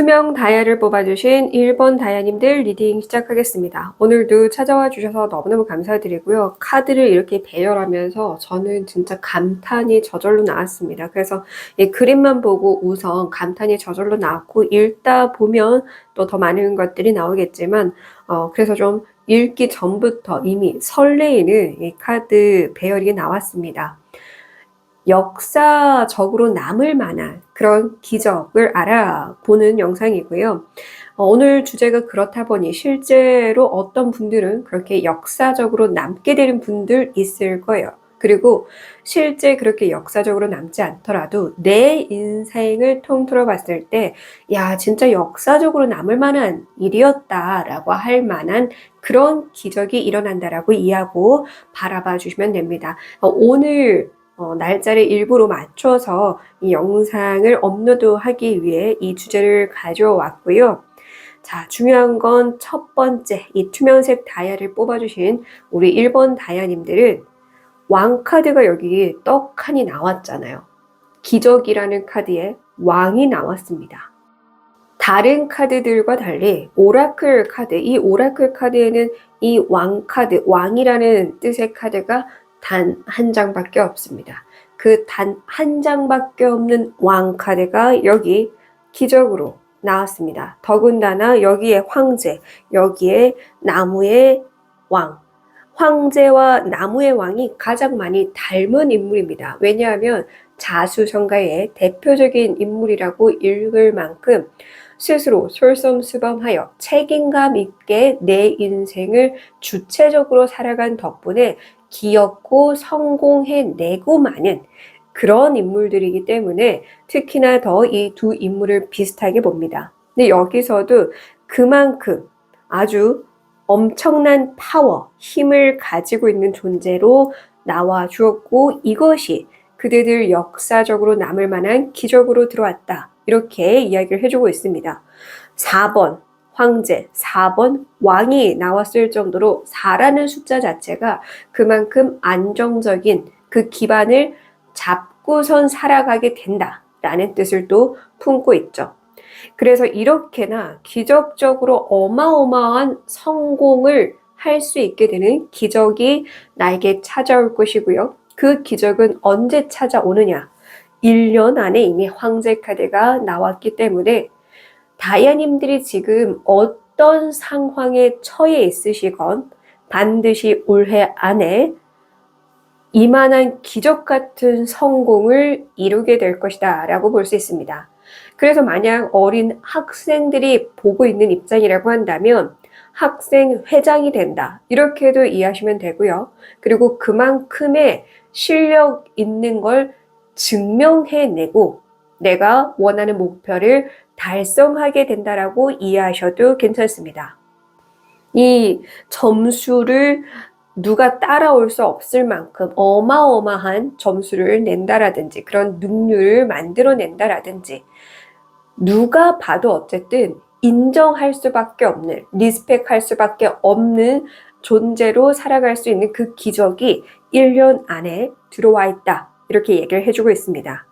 투명 다이아를 뽑아주신 1번 다이아님들 리딩 시작하겠습니다. 오늘도 찾아와 주셔서 너무너무 감사드리고요. 카드를 이렇게 배열하면서 저는 진짜 감탄이 저절로 나왔습니다. 그래서 이 그림만 보고 우선 감탄이 저절로 나왔고 읽다 보면 또 더 많은 것들이 나오겠지만 그래서 좀 읽기 전부터 이미 설레이는 이 카드 배열이 나왔습니다. 역사적으로 남을 만한 그런 기적을 알아보는 영상이고요. 오늘 주제가 그렇다 보니 실제로 어떤 분들은 그렇게 역사적으로 남게 되는 분들 있을 거예요. 그리고 실제 그렇게 역사적으로 남지 않더라도 내 인생을 통틀어 봤을 때, 야, 진짜 역사적으로 남을 만한 일이었다라고 할 만한 그런 기적이 일어난다라고 이해하고 바라봐 주시면 됩니다. 오늘 날짜를 일부러 맞춰서 이 영상을 업로드하기 위해 이 주제를 가져왔고요. 자, 중요한 건 첫 번째, 이 투명색 다이아를 뽑아주신 우리 1번 다이아님들은 왕카드가 여기 떡하니 나왔잖아요. 기적이라는 카드에 왕이 나왔습니다. 다른 카드들과 달리 오라클 카드, 이 오라클 카드에는 이 왕카드, 왕이라는 뜻의 카드가 단 한 장밖에 없습니다. 그 단 한 장밖에 없는 왕카드가 여기 기적으로 나왔습니다. 더군다나 여기에 황제, 여기에 나무의 왕, 황제와 나무의 왕이 가장 많이 닮은 인물입니다. 왜냐하면 자수성가의 대표적인 인물이라고 읽을 만큼 스스로 솔선수범하여 책임감 있게 내 인생을 주체적으로 살아간 덕분에 기엽고 성공해내고 마는 그런 인물들이기 때문에 특히나 더 이 두 인물을 비슷하게 봅니다. 근데 여기서도 그만큼 아주 엄청난 파워, 힘을 가지고 있는 존재로 나와 주었고 이것이 그대들 역사적으로 남을 만한 기적으로 들어왔다. 이렇게 이야기를 해주고 있습니다. 4번 황제, 4번 왕이 나왔을 정도로 4라는 숫자 자체가 그만큼 안정적인 그 기반을 잡고선 살아가게 된다라는 뜻을 또 품고 있죠. 그래서 이렇게나 기적적으로 어마어마한 성공을 할 수 있게 되는 기적이 나에게 찾아올 것이고요. 그 기적은 언제 찾아오느냐? 1년 안에 이미 황제 카드가 나왔기 때문에 다이아님들이 지금 어떤 상황에 처해 있으시건 반드시 올해 안에 이만한 기적 같은 성공을 이루게 될 것이다 라고 볼 수 있습니다. 그래서 만약 어린 학생들이 보고 있는 입장이라고 한다면 학생 회장이 된다 이렇게도 이해하시면 되고요. 그리고 그만큼의 실력 있는 걸 증명해내고 내가 원하는 목표를 달성하게 된다라고 이해하셔도 괜찮습니다. 이 점수를 누가 따라올 수 없을 만큼 어마어마한 점수를 낸다라든지 그런 능률을 만들어낸다라든지 누가 봐도 어쨌든 인정할 수밖에 없는, 리스펙할 수밖에 없는 존재로 살아갈 수 있는 그 기적이 1년 안에 들어와 있다. 이렇게 얘기를 해주고 있습니다.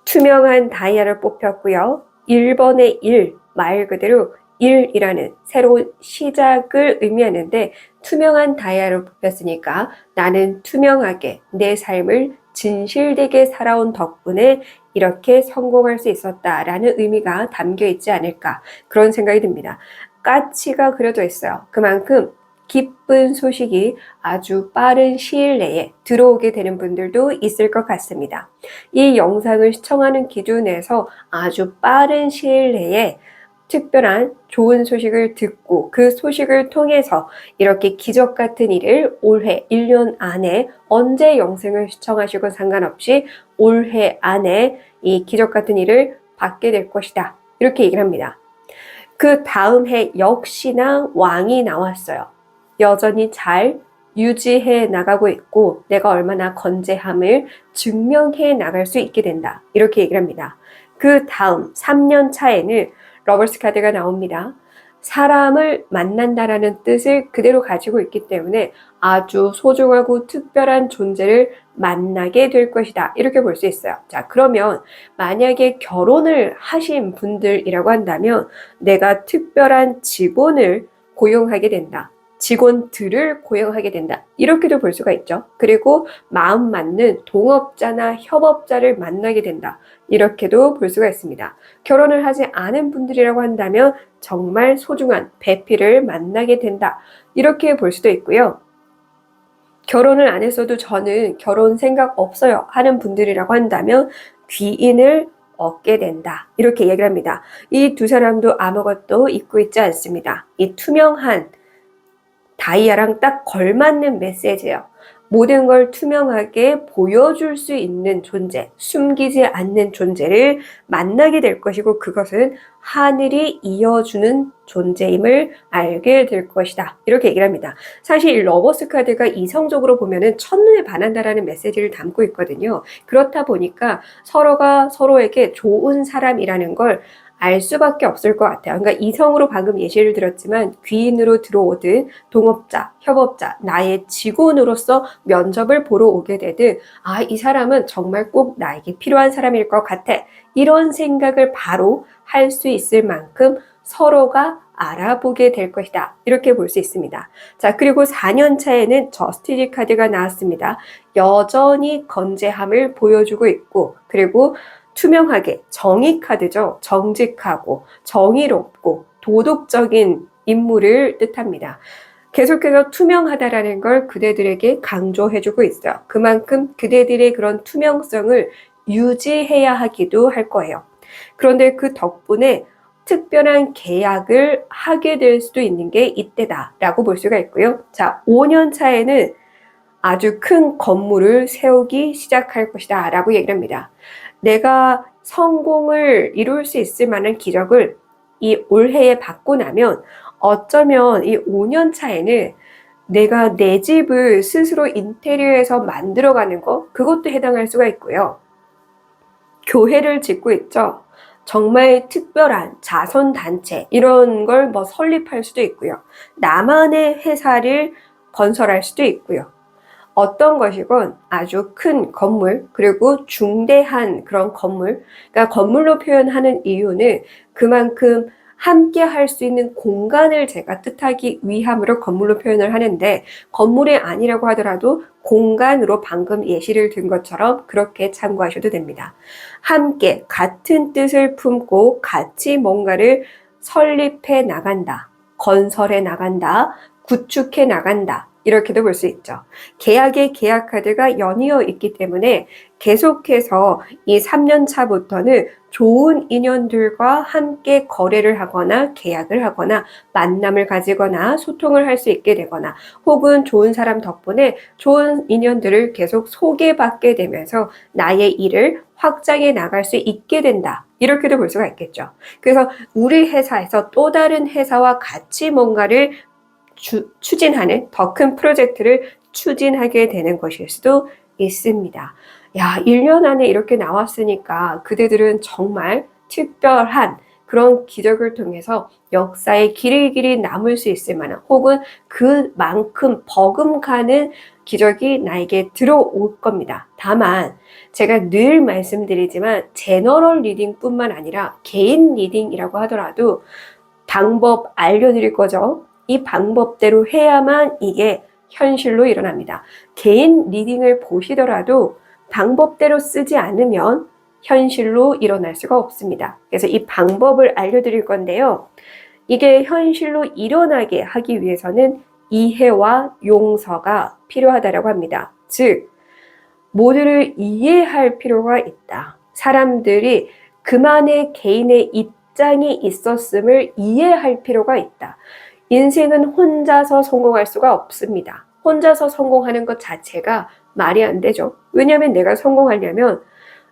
투명한 다이아를 뽑혔고요. 1번의 1, 말 그대로 1이라는 새로운 시작을 의미하는데 투명한 다이아를 뽑혔으니까 나는 투명하게 내 삶을 진실되게 살아온 덕분에 이렇게 성공할 수 있었다라는 의미가 담겨 있지 않을까 그런 생각이 듭니다. 까치가 그려져 있어요. 그만큼 기쁜 소식이 아주 빠른 시일 내에 들어오게 되는 분들도 있을 것 같습니다. 이 영상을 시청하는 기준에서 아주 빠른 시일 내에 특별한 좋은 소식을 듣고 그 소식을 통해서 이렇게 기적 같은 일을 올해 1년 안에 언제 영상을 시청하시건 상관없이 올해 안에 이 기적 같은 일을 받게 될 것이다. 이렇게 얘기를 합니다. 그 다음 해 역시나 왕이 나왔어요. 여전히 잘 유지해 나가고 있고 내가 얼마나 건재함을 증명해 나갈 수 있게 된다. 이렇게 얘기를 합니다. 그 다음 3년 차에는 러버스 카드가 나옵니다. 사람을 만난다라는 뜻을 그대로 가지고 있기 때문에 아주 소중하고 특별한 존재를 만나게 될 것이다. 이렇게 볼 수 있어요. 자, 그러면 만약에 결혼을 하신 분들이라고 한다면 내가 특별한 직원을 고용하게 된다. 직원들을 고용하게 된다. 이렇게도 볼 수가 있죠. 그리고 마음 맞는 동업자나 협업자를 만나게 된다. 이렇게도 볼 수가 있습니다. 결혼을 하지 않은 분들이라고 한다면 정말 소중한 배필을 만나게 된다. 이렇게 볼 수도 있고요. 결혼을 안 했어도 저는 결혼 생각 없어요 하는 분들이라고 한다면 귀인을 얻게 된다. 이렇게 얘기를 합니다. 이 두 사람도 아무것도 잊고 있지 않습니다. 이 투명한 다이아랑 딱 걸맞는 메시지예요. 모든 걸 투명하게 보여줄 수 있는 존재, 숨기지 않는 존재를 만나게 될 것이고 그것은 하늘이 이어주는 존재임을 알게 될 것이다. 이렇게 얘기를 합니다. 사실 이 러버스 카드가 이성적으로 보면은 첫눈에 반한다라는 메시지를 담고 있거든요. 그렇다 보니까 서로가 서로에게 좋은 사람이라는 걸 알 수밖에 없을 것 같아요. 그러니까 이성으로 방금 예시를 들었지만 귀인으로 들어오든 동업자, 협업자, 나의 직원으로서 면접을 보러 오게 되든 아, 이 사람은 정말 꼭 나에게 필요한 사람일 것 같아. 이런 생각을 바로 할 수 있을 만큼 서로가 알아보게 될 것이다. 이렇게 볼 수 있습니다. 자, 그리고 4년 차에는 저스티스 카드가 나왔습니다. 여전히 건재함을 보여주고 있고 그리고 투명하게 정의 카드죠. 정직하고 정의롭고 도덕적인 인물을 뜻합니다. 계속해서 투명하다라는 걸 그대들에게 강조해주고 있어요. 그만큼 그대들의 그런 투명성을 유지해야 하기도 할 거예요. 그런데 그 덕분에 특별한 계약을 하게 될 수도 있는 게 이때다라고 볼 수가 있고요. 자, 5년 차에는 아주 큰 건물을 세우기 시작할 것이다 라고 얘기를 합니다. 내가 성공을 이룰 수 있을 만한 기적을 이 올해에 받고 나면 어쩌면 이 5년 차에는 내가 내 집을 스스로 인테리어에서 만들어가는 거 그것도 해당할 수가 있고요. 교회를 짓고 있죠. 정말 특별한 자선단체 이런 걸 뭐 설립할 수도 있고요. 나만의 회사를 건설할 수도 있고요. 어떤 것이건 아주 큰 건물 그리고 중대한 그런 건물 그러니까 건물로 표현하는 이유는 그만큼 함께 할 수 있는 공간을 제가 뜻하기 위함으로 건물로 표현을 하는데 건물이 아니라고 하더라도 공간으로 방금 예시를 든 것처럼 그렇게 참고하셔도 됩니다. 함께 같은 뜻을 품고 같이 뭔가를 설립해 나간다. 건설해 나간다. 구축해 나간다. 이렇게도 볼 수 있죠. 계약의 계약 카드가 연이어 있기 때문에 계속해서 이 3년 차부터는 좋은 인연들과 함께 거래를 하거나 계약을 하거나 만남을 가지거나 소통을 할 수 있게 되거나 혹은 좋은 사람 덕분에 좋은 인연들을 계속 소개받게 되면서 나의 일을 확장해 나갈 수 있게 된다. 이렇게도 볼 수가 있겠죠. 그래서 우리 회사에서 또 다른 회사와 같이 뭔가를 추진하는 더 큰 프로젝트를 추진하게 되는 것일 수도 있습니다. 야, 1년 안에 이렇게 나왔으니까 그대들은 정말 특별한 그런 기적을 통해서 역사에 길이 남을 수 있을 만한 혹은 그만큼 버금가는 기적이 나에게 들어올 겁니다. 다만 제가 늘 말씀드리지만 제너럴 리딩뿐만 아니라 개인 리딩이라고 하더라도 방법 알려드릴 거죠. 이 방법대로 해야만 이게 현실로 일어납니다. 개인 리딩을 보시더라도 방법대로 쓰지 않으면 현실로 일어날 수가 없습니다. 그래서 이 방법을 알려드릴 건데요. 이게 현실로 일어나게 하기 위해서는 이해와 용서가 필요하다고 합니다. 즉, 모두를 이해할 필요가 있다. 사람들이 그만의 개인의 입장이 있었음을 이해할 필요가 있다. 인생은 혼자서 성공할 수가 없습니다. 혼자서 성공하는 것 자체가 말이 안 되죠. 왜냐하면 내가 성공하려면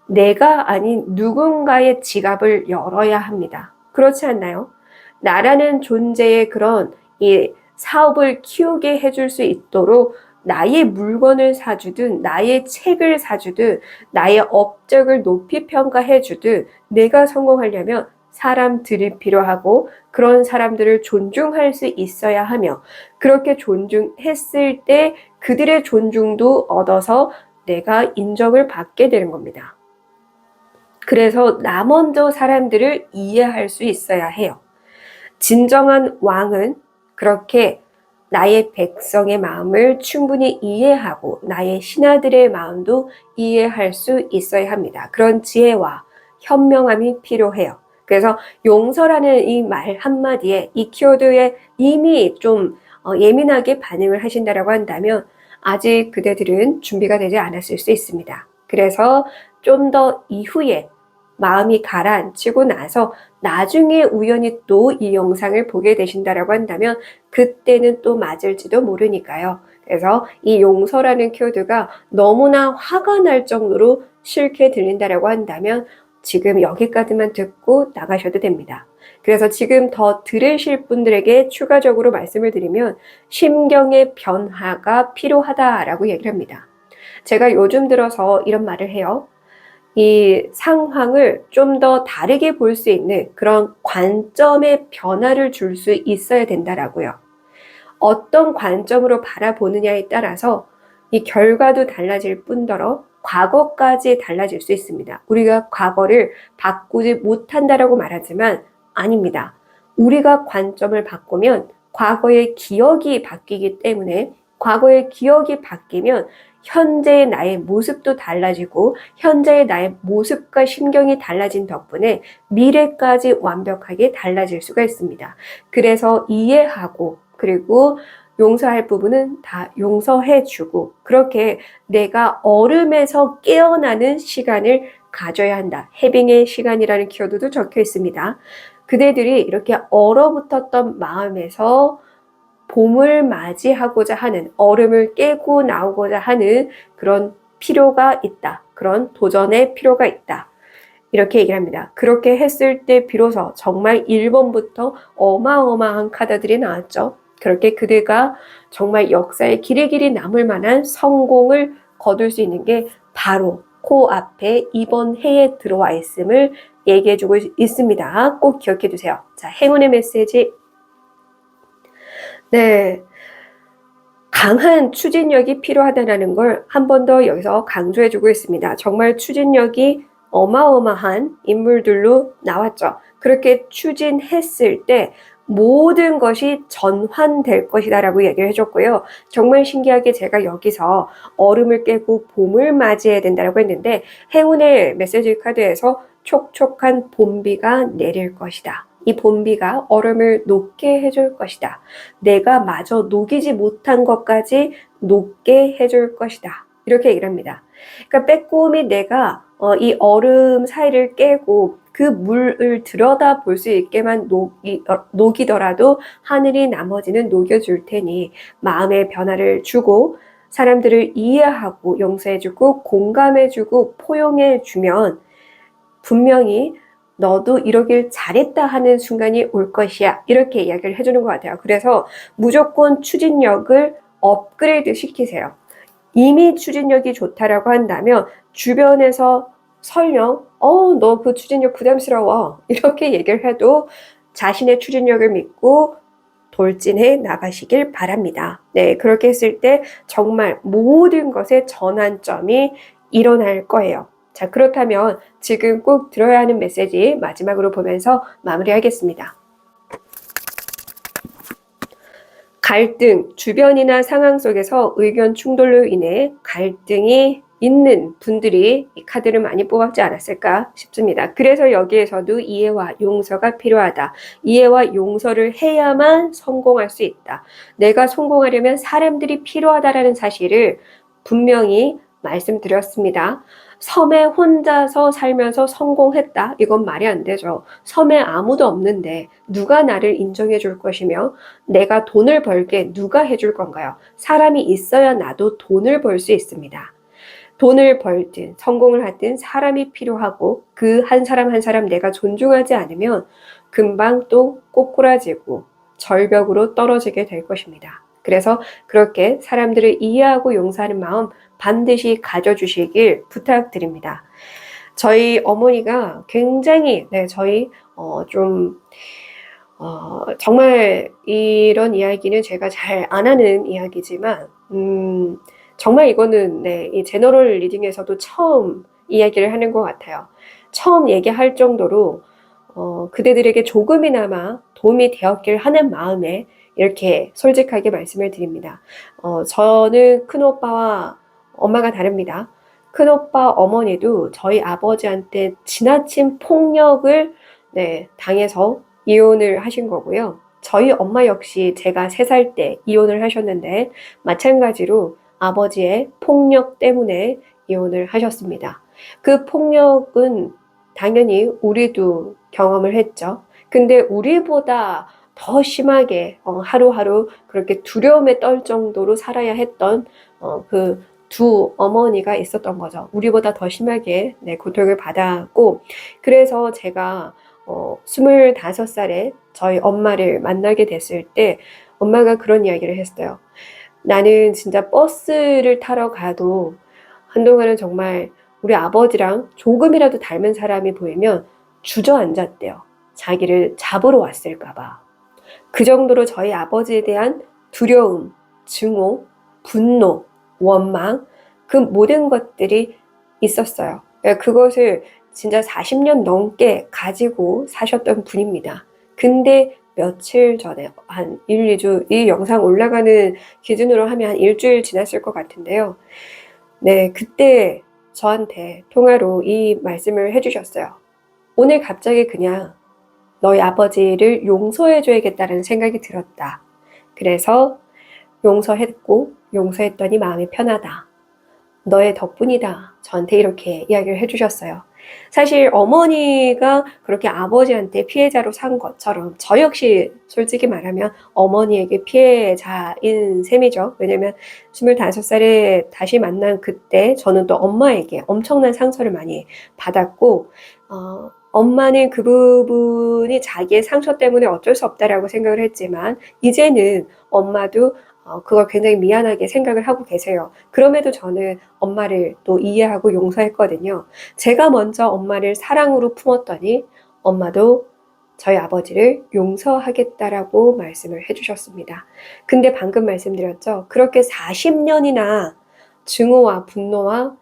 내가 아닌 누군가의 지갑을 열어야 합니다. 그렇지 않나요? 나라는 존재의 그런 이 사업을 키우게 해줄 수 있도록 나의 물건을 사주든 나의 책을 사주든 나의 업적을 높이 평가해주든 내가 성공하려면 사람들이 필요하고 그런 사람들을 존중할 수 있어야 하며 그렇게 존중했을 때 그들의 존중도 얻어서 내가 인정을 받게 되는 겁니다. 그래서 나 먼저 사람들을 이해할 수 있어야 해요. 진정한 왕은 그렇게 나의 백성의 마음을 충분히 이해하고 나의 신하들의 마음도 이해할 수 있어야 합니다. 그런 지혜와 현명함이 필요해요. 그래서 용서라는 이 말 한마디에 이 키워드에 이미 좀 예민하게 반응을 하신다라고 한다면 아직 그대들은 준비가 되지 않았을 수 있습니다. 그래서 좀 더 이후에 마음이 가라앉히고 나서 나중에 우연히 또 이 영상을 보게 되신다라고 한다면 그때는 또 맞을지도 모르니까요. 그래서 이 용서라는 키워드가 너무나 화가 날 정도로 싫게 들린다라고 한다면 지금 여기까지만 듣고 나가셔도 됩니다. 그래서 지금 더 들으실 분들에게 추가적으로 말씀을 드리면 심경의 변화가 필요하다라고 얘기를 합니다. 제가 요즘 들어서 이런 말을 해요. 이 상황을 좀 더 다르게 볼 수 있는 그런 관점의 변화를 줄 수 있어야 된다라고요. 어떤 관점으로 바라보느냐에 따라서 이 결과도 달라질 뿐더러 과거까지 달라질 수 있습니다. 우리가 과거를 바꾸지 못한다라고 말하지만 아닙니다. 우리가 관점을 바꾸면 과거의 기억이 바뀌기 때문에 과거의 기억이 바뀌면 현재의 나의 모습도 달라지고 현재의 나의 모습과 심경이 달라진 덕분에 미래까지 완벽하게 달라질 수가 있습니다. 그래서 이해하고 그리고 용서할 부분은 다 용서해주고 그렇게 내가 얼음에서 깨어나는 시간을 가져야 한다. 해빙의 시간이라는 키워드도 적혀 있습니다. 그대들이 이렇게 얼어붙었던 마음에서 봄을 맞이하고자 하는 얼음을 깨고 나오고자 하는 그런 필요가 있다. 그런 도전의 필요가 있다. 이렇게 얘기를 합니다. 그렇게 했을 때 비로소 정말 1번부터 어마어마한 카드들이 나왔죠. 그렇게 그대가 정말 역사에 길이 남을 만한 성공을 거둘 수 있는 게 바로 코앞에 이번 해에 들어와 있음을 얘기해주고 있습니다. 꼭 기억해 두세요. 자, 행운의 메시지. 네. 강한 추진력이 필요하다는 걸 한 번 더 여기서 강조해주고 있습니다. 정말 추진력이 어마어마한 인물들로 나왔죠. 그렇게 추진했을 때 모든 것이 전환될 것이다 라고 얘기를 해줬고요. 정말 신기하게 제가 여기서 얼음을 깨고 봄을 맞이해야 된다고 했는데 행운의 메시지 카드에서 촉촉한 봄비가 내릴 것이다. 이 봄비가 얼음을 녹게 해줄 것이다. 내가 마저 녹이지 못한 것까지 녹게 해줄 것이다. 이렇게 얘기를 합니다. 그러니까 빼꼼히 내가 이 얼음 사이를 깨고 그 물을 들여다 볼 수 있게만 녹이더라도 하늘이 나머지는 녹여줄 테니 마음의 변화를 주고 사람들을 이해하고 용서해주고 공감해주고 포용해주면 분명히 너도 이러길 잘했다 하는 순간이 올 것이야. 이렇게 이야기를 해주는 것 같아요. 그래서 무조건 추진력을 업그레이드 시키세요. 이미 추진력이 좋다라고 한다면 주변에서 설령 너 그 추진력 부담스러워 이렇게 얘기를 해도 자신의 추진력을 믿고 돌진해 나가시길 바랍니다. 네, 그렇게 했을 때 정말 모든 것의 전환점이 일어날 거예요. 자, 그렇다면 지금 꼭 들어야 하는 메시지 마지막으로 보면서 마무리하겠습니다. 갈등, 주변이나 상황 속에서 의견 충돌로 인해 갈등이 있는 분들이 이 카드를 많이 뽑았지 않았을까 싶습니다. 그래서 여기에서도 이해와 용서가 필요하다. 이해와 용서를 해야만 성공할 수 있다. 내가 성공하려면 사람들이 필요하다라는 사실을 분명히 말씀드렸습니다. 섬에 혼자서 살면서 성공했다? 이건 말이 안 되죠. 섬에 아무도 없는데 누가 나를 인정해 줄 것이며 내가 돈을 벌게 누가 해줄 건가요? 사람이 있어야 나도 돈을 벌 수 있습니다. 돈을 벌든 성공을 하든 사람이 필요하고 그 한 사람 한 사람 내가 존중하지 않으면 금방 또 꼬꾸라지고 절벽으로 떨어지게 될 것입니다. 그래서 그렇게 사람들을 이해하고 용서하는 마음 반드시 가져주시길 부탁드립니다. 저희 어머니가 굉장히 저희 좀 정말 이런 이야기는 제가 잘 안 하는 이야기지만 정말 이거는 이 제너럴 리딩에서도 처음 이야기를 하는 것 같아요. 처음 얘기할 정도로 그대들에게 조금이나마 도움이 되었길 하는 마음에 이렇게 솔직하게 말씀을 드립니다. 저는 큰오빠와 엄마가 다릅니다. 큰오빠 어머니도 저희 아버지한테 지나친 폭력을 당해서 이혼을 하신 거고요. 저희 엄마 역시 제가 3살 때 이혼을 하셨는데 마찬가지로 아버지의 폭력 때문에 이혼을 하셨습니다. 그 폭력은 당연히 우리도 경험을 했죠. 근데 우리보다 더 심하게 하루하루 그렇게 두려움에 떨 정도로 살아야 했던 그 두 어머니가 있었던 거죠. 우리보다 더 심하게 고통을 받았고, 그래서 제가 25살에 저희 엄마를 만나게 됐을 때 엄마가 그런 이야기를 했어요. 나는 진짜 버스를 타러 가도 한동안은 정말 우리 아버지랑 조금이라도 닮은 사람이 보이면 주저앉았대요. 자기를 잡으러 왔을까 봐. 그 정도로 저희 아버지에 대한 두려움, 증오, 분노, 원망, 그 모든 것들이 있었어요. 그것을 진짜 40년 넘게 가지고 사셨던 분입니다. 근데 며칠 전에 한 1, 2주, 이 영상 올라가는 기준으로 하면 한 일주일 지났을 것 같은데요. 그때 저한테 통화로 이 말씀을 해주셨어요. 오늘 갑자기 그냥 너희 아버지를 용서해줘야겠다는 생각이 들었다. 그래서 용서했고 용서했더니 마음이 편하다. 너의 덕분이다. 저한테 이렇게 이야기를 해주셨어요. 사실 어머니가 그렇게 아버지한테 피해자로 산 것처럼 저 역시 솔직히 말하면 어머니에게 피해자인 셈이죠. 왜냐면 25살에 다시 만난 그때 저는 또 엄마에게 엄청난 상처를 많이 받았고 엄마는 그 부분이 자기의 상처 때문에 어쩔 수 없다라고 생각을 했지만 이제는 엄마도 그걸 굉장히 미안하게 생각을 하고 계세요. 그럼에도 저는 엄마를 또 이해하고 용서했거든요. 제가 먼저 엄마를 사랑으로 품었더니 엄마도 저희 아버지를 용서하겠다라고 말씀을 해주셨습니다. 근데 방금 말씀드렸죠. 그렇게 40년이나 증오와 분노와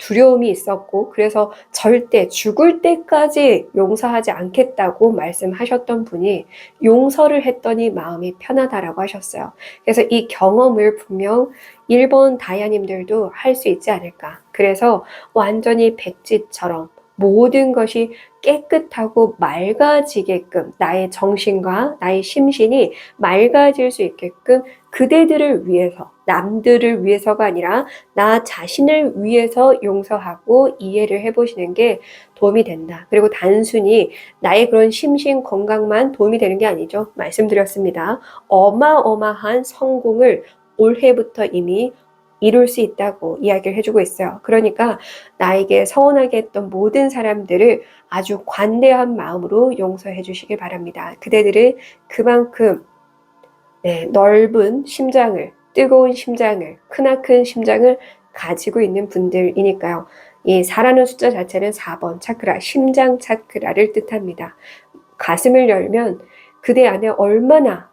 두려움이 있었고 그래서 절대 죽을 때까지 용서하지 않겠다고 말씀하셨던 분이 용서를 했더니 마음이 편하다라고 하셨어요. 그래서 이 경험을 분명 일본 다이아님들도 할 수 있지 않을까. 그래서 완전히 백지처럼 모든 것이 깨끗하고 맑아지게끔 나의 정신과 나의 심신이 맑아질 수 있게끔 그대들을 위해서 남들을 위해서가 아니라 나 자신을 위해서 용서하고 이해를 해보시는 게 도움이 된다. 그리고 단순히 나의 그런 심신 건강만 도움이 되는 게 아니죠. 말씀드렸습니다. 어마어마한 성공을 올해부터 이미 이룰 수 있다고 이야기를 해주고 있어요. 그러니까 나에게 서운하게 했던 모든 사람들을 아주 관대한 마음으로 용서해 주시길 바랍니다. 그대들은 그만큼 넓은 심장을, 뜨거운 심장을, 크나큰 심장을 가지고 있는 분들이니까요. 이 4라는 숫자 자체는 4번 차크라, 심장 차크라를 뜻합니다. 가슴을 열면 그대 안에 얼마나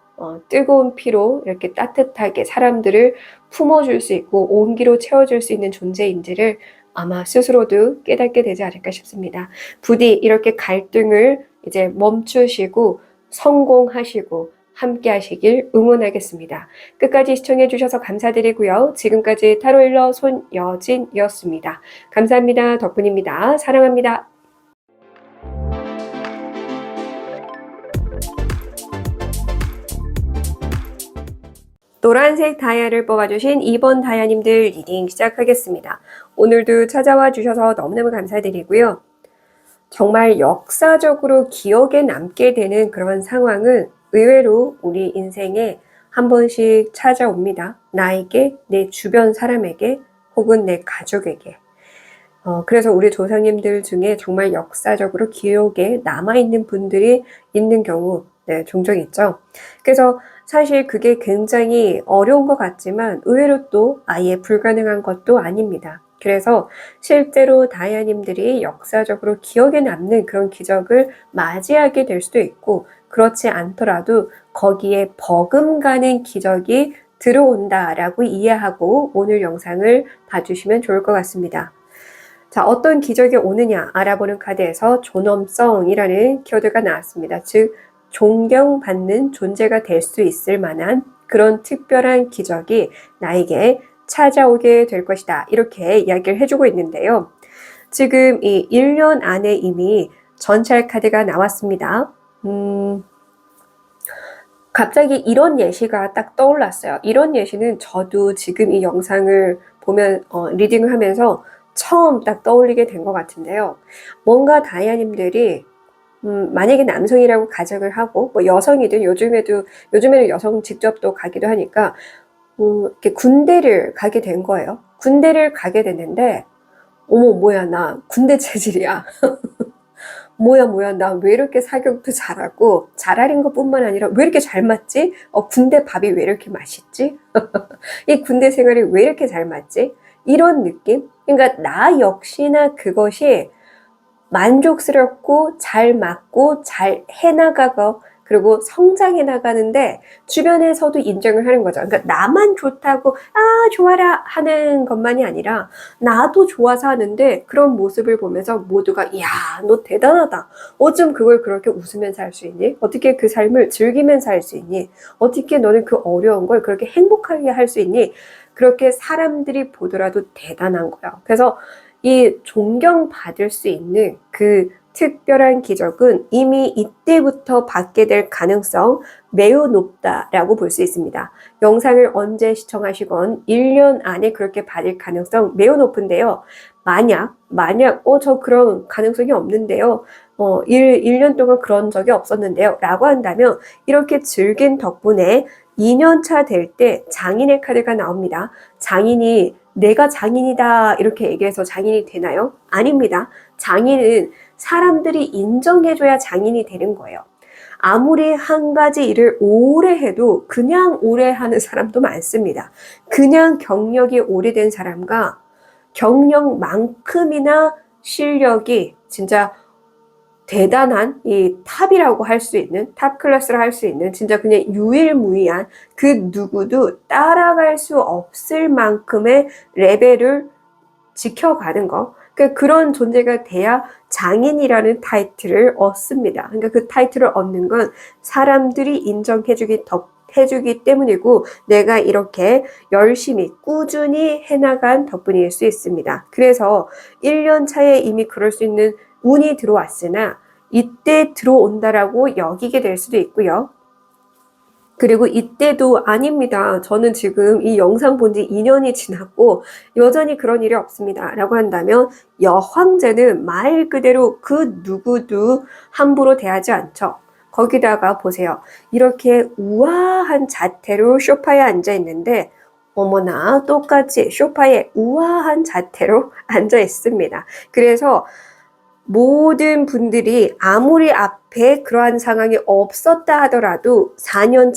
뜨거운 피로 이렇게 따뜻하게 사람들을 품어줄 수 있고 온기로 채워줄 수 있는 존재인지를 아마 스스로도 깨닫게 되지 않을까 싶습니다. 부디 이렇게 갈등을 이제 멈추시고 성공하시고 함께 하시길 응원하겠습니다. 끝까지 시청해 주셔서 감사드리고요. 지금까지 타로일러 손여진이었습니다. 감사합니다. 덕분입니다. 사랑합니다. 노란색 다이아를 뽑아주신 2번 다이아님들 리딩 시작하겠습니다. 오늘도 찾아와 주셔서 너무너무 감사드리고요. 정말 역사적으로 기억에 남게 되는 그런 상황은 의외로 우리 인생에 한 번씩 찾아옵니다. 나에게, 내 주변 사람에게, 혹은 내 가족에게. 그래서 우리 조상님들 중에 정말 역사적으로 기억에 남아있는 분들이 있는 경우 종종 있죠. 그래서 사실 그게 굉장히 어려운 것 같지만 의외로 또 아예 불가능한 것도 아닙니다. 그래서 실제로 다이아님들이 역사적으로 기억에 남는 그런 기적을 맞이하게 될 수도 있고, 그렇지 않더라도 거기에 버금가는 기적이 들어온다라고 이해하고 오늘 영상을 봐주시면 좋을 것 같습니다. 자, 어떤 기적이 오느냐 알아보는 카드에서 존엄성이라는 키워드가 나왔습니다. 즉, 존경받는 존재가 될 수 있을 만한 그런 특별한 기적이 나에게 찾아오게 될 것이다. 이렇게 이야기를 해주고 있는데요. 지금 이 1년 안에 이미 전찰 카드가 나왔습니다. 갑자기 이런 예시가 딱 떠올랐어요. 이런 예시는 저도 지금 이 영상을 보면 리딩을 하면서 처음 딱 떠올리게 된 것 같은데요. 뭔가 다이아님들이 만약에 남성이라고 가정을 하고 뭐 여성이든 요즘에는 여성 직접 또 가기도 하니까 이렇게 군대를 가게 된 거예요. 군대를 가게 됐는데 어머 뭐야 나 군대 체질이야. 뭐야 나 왜 이렇게 사격도 잘하고 잘하는 것뿐만 아니라 왜 이렇게 잘 맞지? 군대 밥이 왜 이렇게 맛있지? 이 군대 생활이 왜 이렇게 잘 맞지? 이런 느낌? 그러니까 나 역시나 그것이 만족스럽고 잘 맞고 잘 해나가고 그리고 성장해 나가는데 주변에서도 인정을 하는 거죠. 그러니까 나만 좋다고 좋아라 하는 것만이 아니라 나도 좋아서 하는데 그런 모습을 보면서 모두가 이야 너 대단하다. 어쩜 그걸 그렇게 웃으면서 할 수 있니? 어떻게 그 삶을 즐기면서 할 수 있니? 어떻게 너는 그 어려운 걸 그렇게 행복하게 할 수 있니? 그렇게 사람들이 보더라도 대단한 거예요. 그래서 이 존경받을 수 있는 그 특별한 기적은 이미 이때부터 받게 될 가능성 매우 높다라고 볼 수 있습니다. 영상을 언제 시청하시건 1년 안에 그렇게 받을 가능성 매우 높은데요. 만약 저 그런 가능성이 없는데요. 1년 동안 그런 적이 없었는데요. 라고 한다면 이렇게 즐긴 덕분에 2년차 될 때 장인의 카드가 나옵니다. 장인이 내가 장인이다 이렇게 얘기해서 장인이 되나요? 아닙니다. 장인은 사람들이 인정해줘야 장인이 되는 거예요. 아무리 한 가지 일을 오래 해도 그냥 오래 하는 사람도 많습니다. 그냥 경력이 오래된 사람과 경력만큼이나 실력이 진짜 대단한 이 탑이라고 할 수 있는 탑 클래스라 할 수 있는 진짜 그냥 유일무이한 그 누구도 따라갈 수 없을 만큼의 레벨을 지켜가는 거 그런 존재가 돼야 장인이라는 타이틀을 얻습니다. 그러니까 그 타이틀을 얻는 건 사람들이 해주기 때문이고 내가 이렇게 열심히 꾸준히 해나간 덕분일 수 있습니다. 그래서 1년 차에 이미 그럴 수 있는 운이 들어왔으나 이때 들어온다라고 여기게 될 수도 있고요. 그리고 이때도 아닙니다. 저는 지금 이 영상 본 지 2년이 지났고 여전히 그런 일이 없습니다. 라고 한다면 여황제는 말 그대로 그 누구도 함부로 대하지 않죠. 거기다가 보세요. 이렇게 우아한 자태로 소파에 앉아 있는데 어머나 똑같이 소파에 우아한 자태로 앉아 있습니다. 그래서 모든 분들이 아무리 앞에 그러한 상황이 없었다 하더라도 4년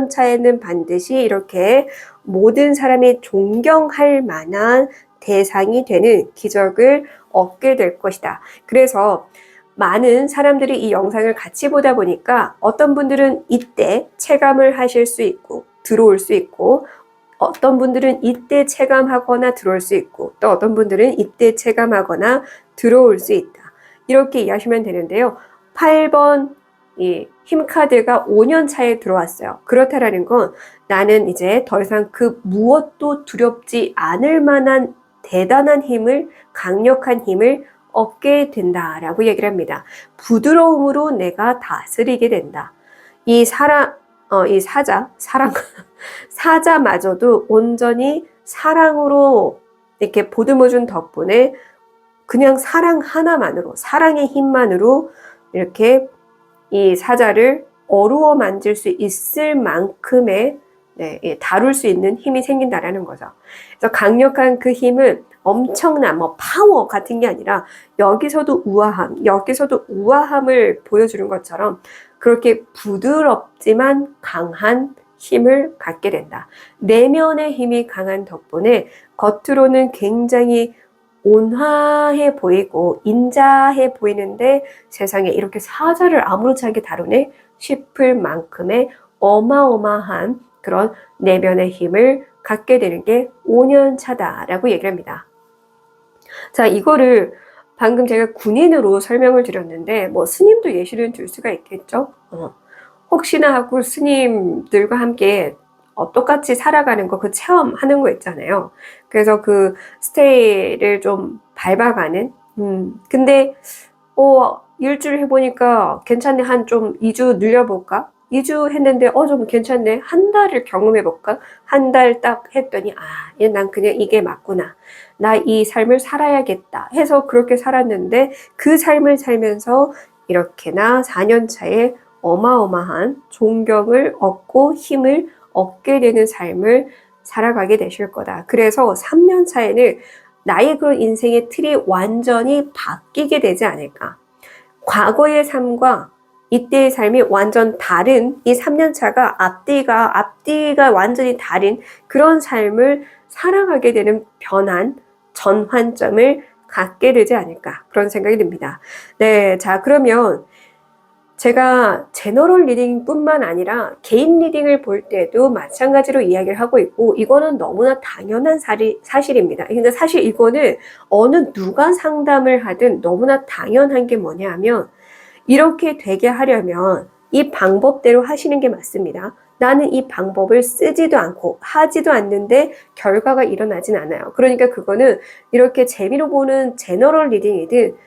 차에는 반드시 이렇게 모든 사람이 존경할 만한 대상이 되는 기적을 얻게 될 것이다. 그래서 많은 사람들이 이 영상을 같이 보다 보니까 어떤 분들은 이때 체감을 하실 수 있고 들어올 수 있고 어떤 분들은 이때 체감하거나 들어올 수 있고 또 어떤 분들은 이때 체감하거나 들어올 수 있다. 이렇게 이해하시면 되는데요. 8번 이 힘카드가 5년 차에 들어왔어요. 그렇다라는 건 나는 이제 더 이상 그 무엇도 두렵지 않을 만한 대단한 힘을 강력한 힘을 얻게 된다라고 얘기를 합니다. 부드러움으로 내가 다스리게 된다. 이 사자마저도 온전히 사랑으로 이렇게 보듬어준 덕분에 그냥 사랑 하나만으로, 사랑의 힘만으로 이렇게 이 사자를 어루어 만질 수 있을 만큼의 다룰 수 있는 힘이 생긴다라는 거죠. 그래서 강력한 그 힘은 엄청난 파워 같은 게 아니라 여기서도 우아함을 보여주는 것처럼 그렇게 부드럽지만 강한 힘을 갖게 된다. 내면의 힘이 강한 덕분에 겉으로는 굉장히 온화해 보이고 인자해 보이는데 세상에 이렇게 사자를 아무렇지 않게 다루네 싶을 만큼의 어마어마한 그런 내면의 힘을 갖게 되는 게 5년 차다라고 얘기를 합니다. 자, 이거를 방금 제가 군인으로 설명을 드렸는데 뭐 스님도 예시를 들 수가 있겠죠. 혹시나 하고 스님들과 함께 똑같이 살아가는 거, 그 체험하는 거 있잖아요. 그래서 그 스테이를 좀 밟아가는, 근데, 일주일 해보니까 괜찮네. 한 좀 2주 늘려볼까? 2주 했는데, 좀 괜찮네. 한 달을 경험해볼까? 한 달 딱 했더니, 난 그냥 이게 맞구나. 나 이 삶을 살아야겠다. 해서 그렇게 살았는데, 그 삶을 살면서 이렇게나 4년 차에 어마어마한 존경을 얻고 힘을 얻게 되는 삶을 살아가게 되실 거다. 그래서 3년 차에는 나의 그런 인생의 틀이 완전히 바뀌게 되지 않을까. 과거의 삶과 이때의 삶이 완전 다른 이 3년 차가 앞뒤가 완전히 다른 그런 삶을 살아가게 되는 변한 전환점을 갖게 되지 않을까. 그런 생각이 듭니다. 네, 자, 그러면 제가 제너럴 리딩뿐만 아니라 개인 리딩을 볼 때도 마찬가지로 이야기를 하고 있고 이거는 너무나 당연한 사실입니다. 근데 사실 이거는 어느 누가 상담을 하든 너무나 당연한 게 뭐냐 하면 이렇게 되게 하려면 이 방법대로 하시는 게 맞습니다. 나는 이 방법을 쓰지도 않고 하지도 않는데 결과가 일어나진 않아요. 그러니까 그거는 이렇게 재미로 보는 제너럴 리딩이든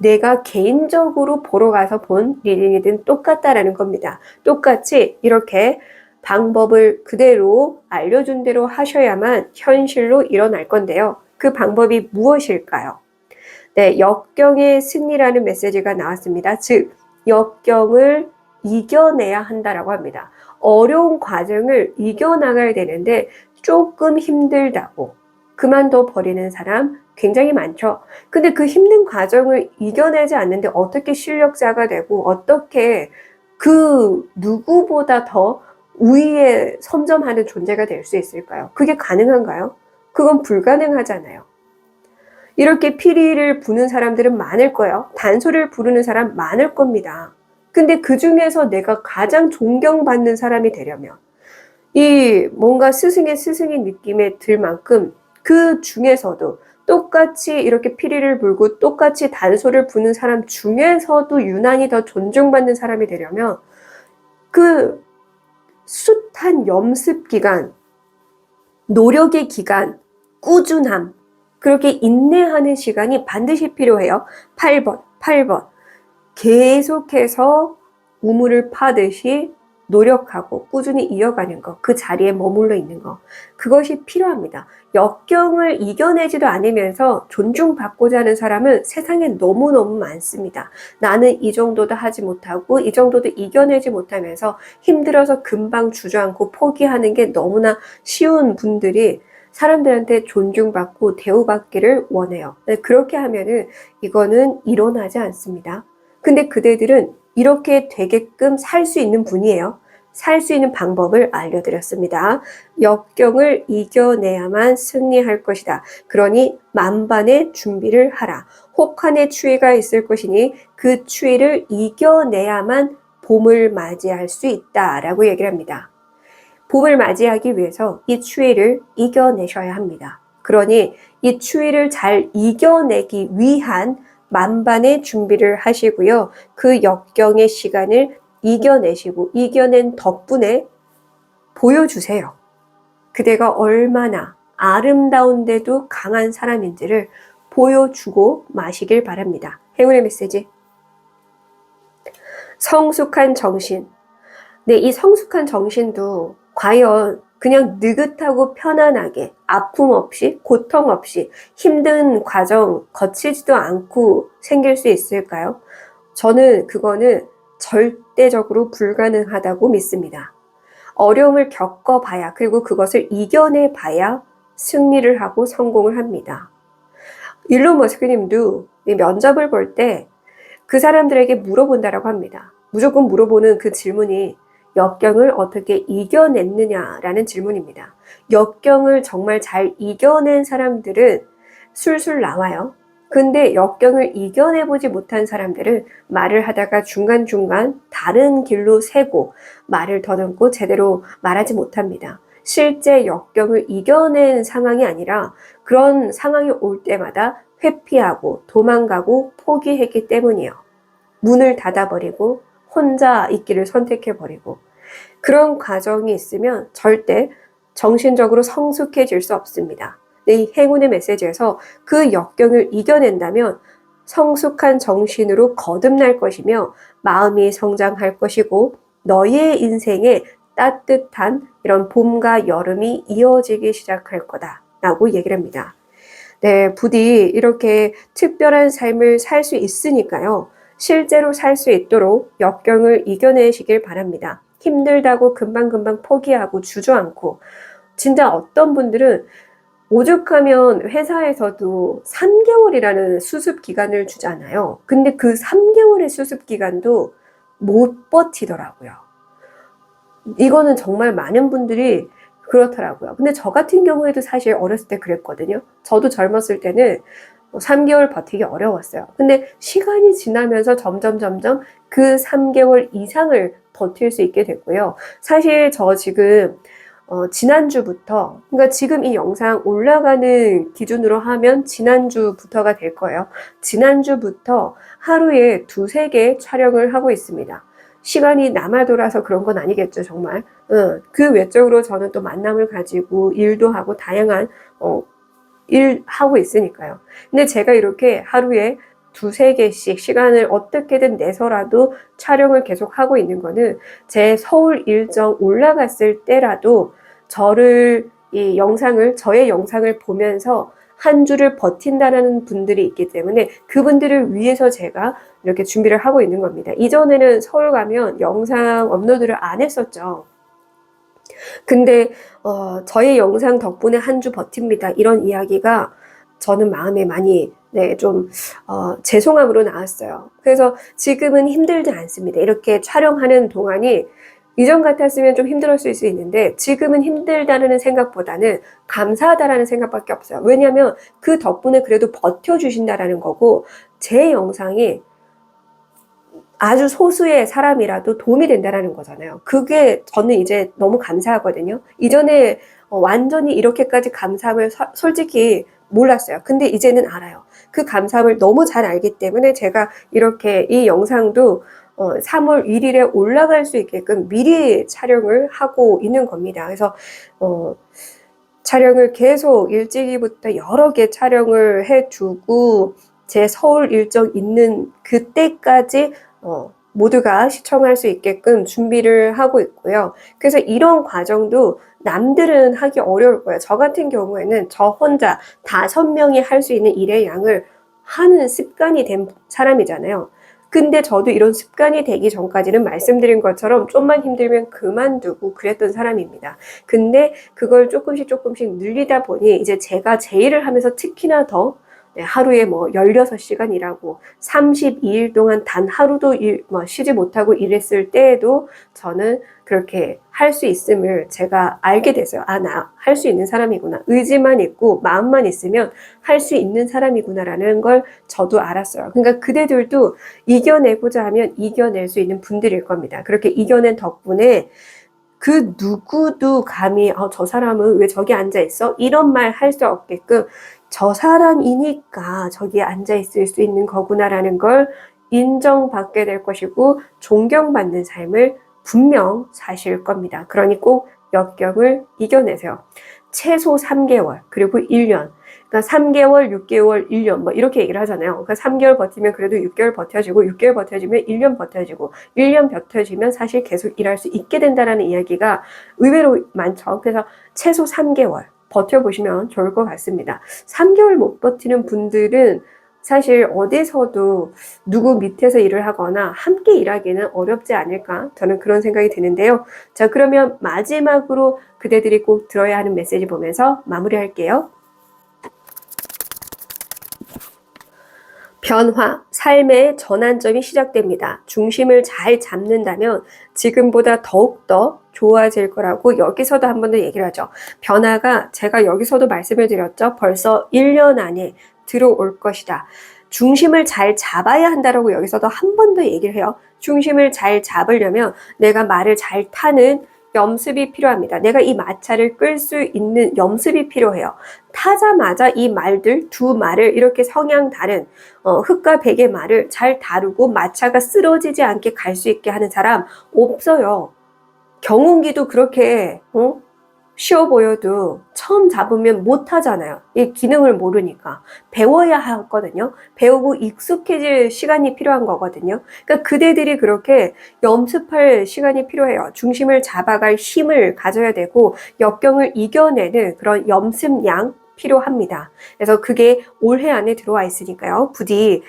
내가 개인적으로 보러 가서 본 리딩이든 똑같다라는 겁니다. 똑같이 이렇게 방법을 그대로 알려준 대로 하셔야만 현실로 일어날 건데요. 그 방법이 무엇일까요? 네, 역경의 승리라는 메시지가 나왔습니다. 즉, 역경을 이겨내야 한다라고 합니다. 어려운 과정을 이겨나가야 되는데 조금 힘들다고 그만둬 버리는 사람 굉장히 많죠. 근데 그 힘든 과정을 이겨내지 않는데 어떻게 실력자가 되고 어떻게 그 누구보다 더 우위에 선점하는 존재가 될 수 있을까요? 그게 가능한가요? 그건 불가능하잖아요. 이렇게 피리를 부는 사람들은 많을 거예요. 단소리를 부르는 사람 많을 겁니다. 근데 그 중에서 내가 가장 존경받는 사람이 되려면 이 뭔가 스승의 느낌에 들 만큼 그 중에서도 똑같이 이렇게 피리를 불고 똑같이 단소를 부는 사람 중에서도 유난히 더 존중받는 사람이 되려면 그 숱한 연습 기간, 노력의 기간, 꾸준함, 그렇게 인내하는 시간이 반드시 필요해요. 8번. 계속해서 우물을 파듯이 노력하고 꾸준히 이어가는 것, 그 자리에 머물러 있는 것, 그것이 필요합니다. 역경을 이겨내지도 않으면서 존중받고자 하는 사람은 세상에 너무너무 많습니다. 나는 이 정도도 하지 못하고 이 정도도 이겨내지 못하면서 힘들어서 금방 주저앉고 포기하는 게 너무나 쉬운 분들이 사람들한테 존중받고 대우받기를 원해요. 그렇게 하면은 이거는 일어나지 않습니다. 근데 그대들은 이렇게 되게끔 살 수 있는 분이에요. 살 수 있는 방법을 알려드렸습니다. 역경을 이겨내야만 승리할 것이다. 그러니 만반의 준비를 하라. 혹한의 추위가 있을 것이니 그 추위를 이겨내야만 봄을 맞이할 수 있다라고 얘기를 합니다. 봄을 맞이하기 위해서 이 추위를 이겨내셔야 합니다. 그러니 이 추위를 잘 이겨내기 위한 만반의 준비를 하시고요. 그 역경의 시간을 이겨내시고 이겨낸 덕분에 보여주세요. 그대가 얼마나 아름다운데도 강한 사람인지를 보여주고 마시길 바랍니다. 행운의 메시지. 성숙한 정신. 네, 이 성숙한 정신도 과연 그냥 느긋하고 편안하게 아픔 없이 고통 없이 힘든 과정 거치지도 않고 생길 수 있을까요? 저는 그거는 절대적으로 불가능하다고 믿습니다. 어려움을 겪어봐야 그리고 그것을 이겨내봐야 승리를 하고 성공을 합니다. 일론 머스크님도 면접을 볼 때 그 사람들에게 물어본다라고 합니다. 무조건 물어보는 그 질문이 역경을 어떻게 이겨냈느냐라는 질문입니다. 역경을 정말 잘 이겨낸 사람들은 술술 나와요. 근데 역경을 이겨내보지 못한 사람들은 말을 하다가 중간중간 다른 길로 새고 말을 더듬고 제대로 말하지 못합니다. 실제 역경을 이겨낸 상황이 아니라 그런 상황이 올 때마다 회피하고 도망가고 포기했기 때문이에요. 문을 닫아버리고 혼자 있기를 선택해버리고 그런 과정이 있으면 절대 정신적으로 성숙해질 수 없습니다. 이 행운의 메시지에서 그 역경을 이겨낸다면 성숙한 정신으로 거듭날 것이며 마음이 성장할 것이고 너의 인생에 따뜻한 이런 봄과 여름이 이어지기 시작할 거다라고 얘기를 합니다. 네, 부디 이렇게 특별한 삶을 살 수 있으니까요. 실제로 살 수 있도록 역경을 이겨내시길 바랍니다. 힘들다고 금방금방 포기하고 주저앉고 진짜 어떤 분들은 오죽하면 회사에서도 3개월이라는 수습 기간을 주잖아요. 근데 그 3개월의 수습 기간도 못 버티더라고요. 이거는 정말 많은 분들이 그렇더라고요. 근데 저 같은 경우에도 사실 어렸을 때 그랬거든요. 저도 젊었을 때는 3개월 버티기 어려웠어요. 근데 시간이 지나면서 점점 그 3개월 이상을 버틸 수 있게 됐고요. 사실 저 지금 지난주부터, 그러니까 지금 이 영상 올라가는 기준으로 하면 지난주부터가 될 거예요. 지난주부터 하루에 2-3개 촬영을 하고 있습니다. 시간이 남아 돌아서 그런 건 아니겠죠, 정말. 그 외적으로 저는 또 만남을 가지고 일도 하고 다양한 일 하고 있으니까요. 근데 제가 이렇게 하루에 2-3개씩 시간을 어떻게든 내서라도 촬영을 계속 하고 있는 거는 제 서울 일정 올라갔을 때라도 저의 영상을 보면서 한 주를 버틴다는 분들이 있기 때문에 그분들을 위해서 제가 이렇게 준비를 하고 있는 겁니다. 이전에는 서울 가면 영상 업로드를 안 했었죠. 근데 저의 영상 덕분에 한 주 버팁니다. 이런 이야기가 저는 마음에 많이 좀 죄송함으로 나왔어요. 그래서 지금은 힘들지 않습니다. 이렇게 촬영하는 동안이 이전 같았으면 좀 힘들었을 수 있는데 지금은 힘들다는 생각보다는 감사하다라는 생각밖에 없어요. 왜냐하면 그 덕분에 그래도 버텨주신다라는 거고 제 영상이 아주 소수의 사람이라도 도움이 된다는 거잖아요. 그게 저는 이제 너무 감사하거든요. 이전에 완전히 이렇게까지 감사함을 솔직히 몰랐어요. 근데 이제는 알아요. 그 감사함을 너무 잘 알기 때문에 제가 이렇게 이 영상도 3월 1일에 올라갈 수 있게끔 미리 촬영을 하고 있는 겁니다. 그래서 촬영을 계속 일찍이부터 여러 개 촬영을 해두고 제 서울 일정 있는 그때까지 모두가 시청할 수 있게끔 준비를 하고 있고요. 그래서 이런 과정도 남들은 하기 어려울 거예요. 저 같은 경우에는 저 혼자 5명이 할 수 있는 일의 양을 하는 습관이 된 사람이잖아요. 근데 저도 이런 습관이 되기 전까지는 말씀드린 것처럼 좀만 힘들면 그만두고 그랬던 사람입니다. 근데 그걸 조금씩 늘리다 보니 이제 제가 제 일을 하면서 특히나 더 하루에 16시간 일하고 32일 동안 단 하루도 쉬지 못하고 일했을 때에도 저는 그렇게 할 수 있음을 제가 알게 됐어요. 나 할 수 있는 사람이구나. 의지만 있고 마음만 있으면 할 수 있는 사람이구나라는 걸 저도 알았어요. 그러니까 그대들도 이겨내고자 하면 이겨낼 수 있는 분들일 겁니다. 그렇게 이겨낸 덕분에 그 누구도 감히 저 사람은 왜 저기 앉아있어? 이런 말 할 수 없게끔 저 사람이니까 저기에 앉아있을 수 있는 거구나라는 걸 인정받게 될 것이고 존경받는 삶을 분명 사실 겁니다. 그러니 꼭 역경을 이겨내세요. 최소 3개월 그리고 1년 그러니까 3개월, 6개월, 1년 이렇게 얘기를 하잖아요. 그러니까 3개월 버티면 그래도 6개월 버텨지고 6개월 버텨지면 1년 버텨지고 1년 버텨지면 사실 계속 일할 수 있게 된다는 이야기가 의외로 많죠. 그래서 최소 3개월 버텨보시면 좋을 것 같습니다. 3개월 못 버티는 분들은 사실 어디서도 누구 밑에서 일을 하거나 함께 일하기는 어렵지 않을까 저는 그런 생각이 드는데요. 자, 그러면 마지막으로 그대들이 꼭 들어야 하는 메시지 보면서 마무리할게요. 변화, 삶의 전환점이 시작됩니다. 중심을 잘 잡는다면 지금보다 더욱더 좋아질 거라고 여기서도 한 번 더 얘기를 하죠. 변화가 제가 여기서도 말씀을 드렸죠. 벌써 1년 안에 들어올 것이다. 중심을 잘 잡아야 한다라고 여기서도 한 번 더 얘기를 해요. 중심을 잘 잡으려면 내가 말을 잘 타는 염습이 필요합니다. 내가 이 마차를 끌 수 있는 염습이 필요해요. 타자마자 이 말들 두 말을 이렇게 성향 다른 흑과 백의 말을 잘 다루고 마차가 쓰러지지 않게 갈 수 있게 하는 사람 없어요. 경운기도 그렇게 쉬워 보여도 처음 잡으면 못 하잖아요. 이 기능을 모르니까. 배워야 하거든요. 배우고 익숙해질 시간이 필요한 거거든요. 그러니까 그대들이 그렇게 연습할 시간이 필요해요. 중심을 잡아갈 힘을 가져야 되고 역경을 이겨내는 그런 연습량 필요합니다. 그래서 그게 올해 안에 들어와 있으니까요. 부디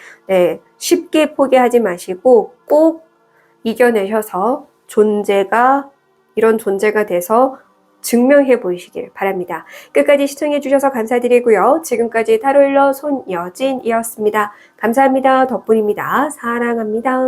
쉽게 포기하지 마시고 꼭 이겨내셔서 이런 존재가 돼서 증명해 보이시길 바랍니다. 끝까지 시청해 주셔서 감사드리고요. 지금까지 타로일러 손여진이었습니다. 감사합니다. 덕분입니다. 사랑합니다.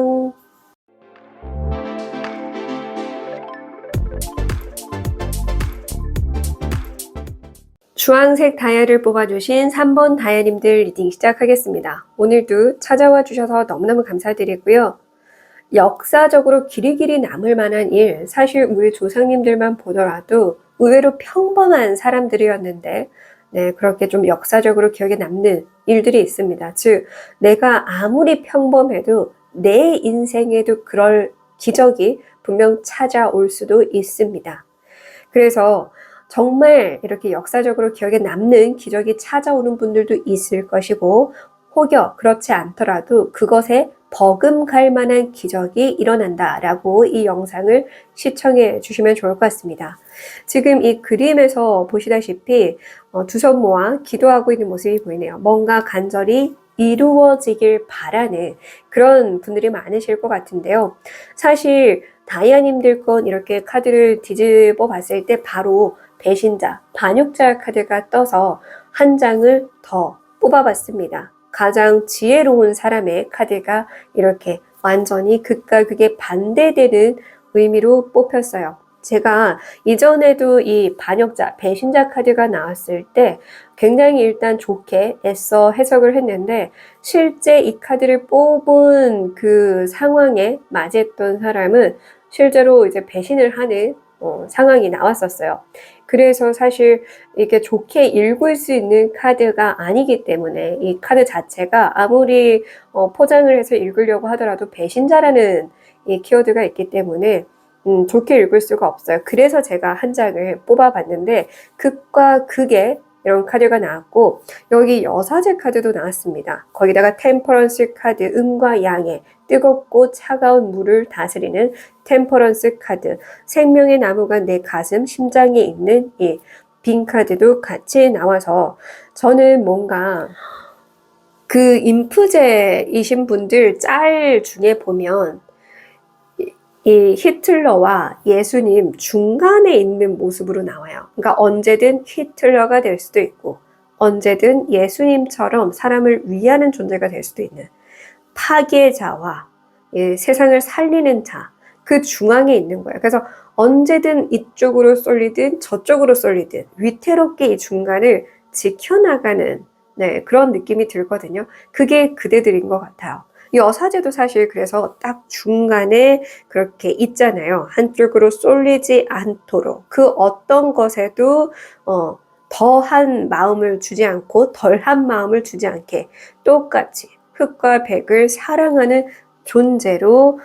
주황색 다이아를 뽑아주신 3번 다이아님들 리딩 시작하겠습니다. 오늘도 찾아와 주셔서 너무너무 감사드리고요. 역사적으로 길이길이 남을 만한 일, 사실 우리 조상님들만 보더라도 의외로 평범한 사람들이었는데 그렇게 좀 역사적으로 기억에 남는 일들이 있습니다. 즉 내가 아무리 평범해도 내 인생에도 그럴 기적이 분명 찾아올 수도 있습니다. 그래서 정말 이렇게 역사적으로 기억에 남는 기적이 찾아오는 분들도 있을 것이고 혹여 그렇지 않더라도 그것에 버금갈 만한 기적이 일어난다라고 이 영상을 시청해 주시면 좋을 것 같습니다. 지금 이 그림에서 보시다시피 두 손 모아 기도하고 있는 모습이 보이네요. 뭔가 간절히 이루어지길 바라는 그런 분들이 많으실 것 같은데요. 사실 다이아님들 건 이렇게 카드를 뒤집어 봤을 때 바로 배신자, 반역자 카드가 떠서 한 장을 더 뽑아봤습니다. 가장 지혜로운 사람의 카드가 이렇게 완전히 극과 극에 반대되는 의미로 뽑혔어요. 제가 이전에도 이 반역자, 배신자 카드가 나왔을 때 굉장히 일단 좋게 애써 해석을 했는데 실제 이 카드를 뽑은 그 상황에 맞았던 사람은 실제로 이제 배신을 하는 상황이 나왔었어요. 그래서 사실 이게 좋게 읽을 수 있는 카드가 아니기 때문에 이 카드 자체가 아무리 포장을 해서 읽으려고 하더라도 배신자라는 이 키워드가 있기 때문에 좋게 읽을 수가 없어요. 그래서 제가 한 장을 뽑아봤는데 극과 극의 이런 카드가 나왔고 여기 여사제 카드도 나왔습니다. 거기다가 템퍼런스 카드, 음과 양의 뜨겁고 차가운 물을 다스리는 템퍼런스 카드, 생명의 나무가 내 가슴, 심장에 있는 이 빈 카드도 같이 나와서 저는 뭔가 그 인프제이신 분들 짤 중에 보면 이 히틀러와 예수님 중간에 있는 모습으로 나와요. 그러니까 언제든 히틀러가 될 수도 있고 언제든 예수님처럼 사람을 위하는 존재가 될 수도 있는 파괴자와 세상을 살리는 자, 그 중앙에 있는 거예요. 그래서 언제든 이쪽으로 쏠리든 저쪽으로 쏠리든 위태롭게 이 중간을 지켜나가는 그런 느낌이 들거든요. 그게 그대들인 것 같아요. 여사제도 사실 그래서 딱 중간에 그렇게 있잖아요. 한쪽으로 쏠리지 않도록 그 어떤 것에도 더한 마음을 주지 않고 덜한 마음을 주지 않게 똑같이 흑과 백을 사랑하는 존재로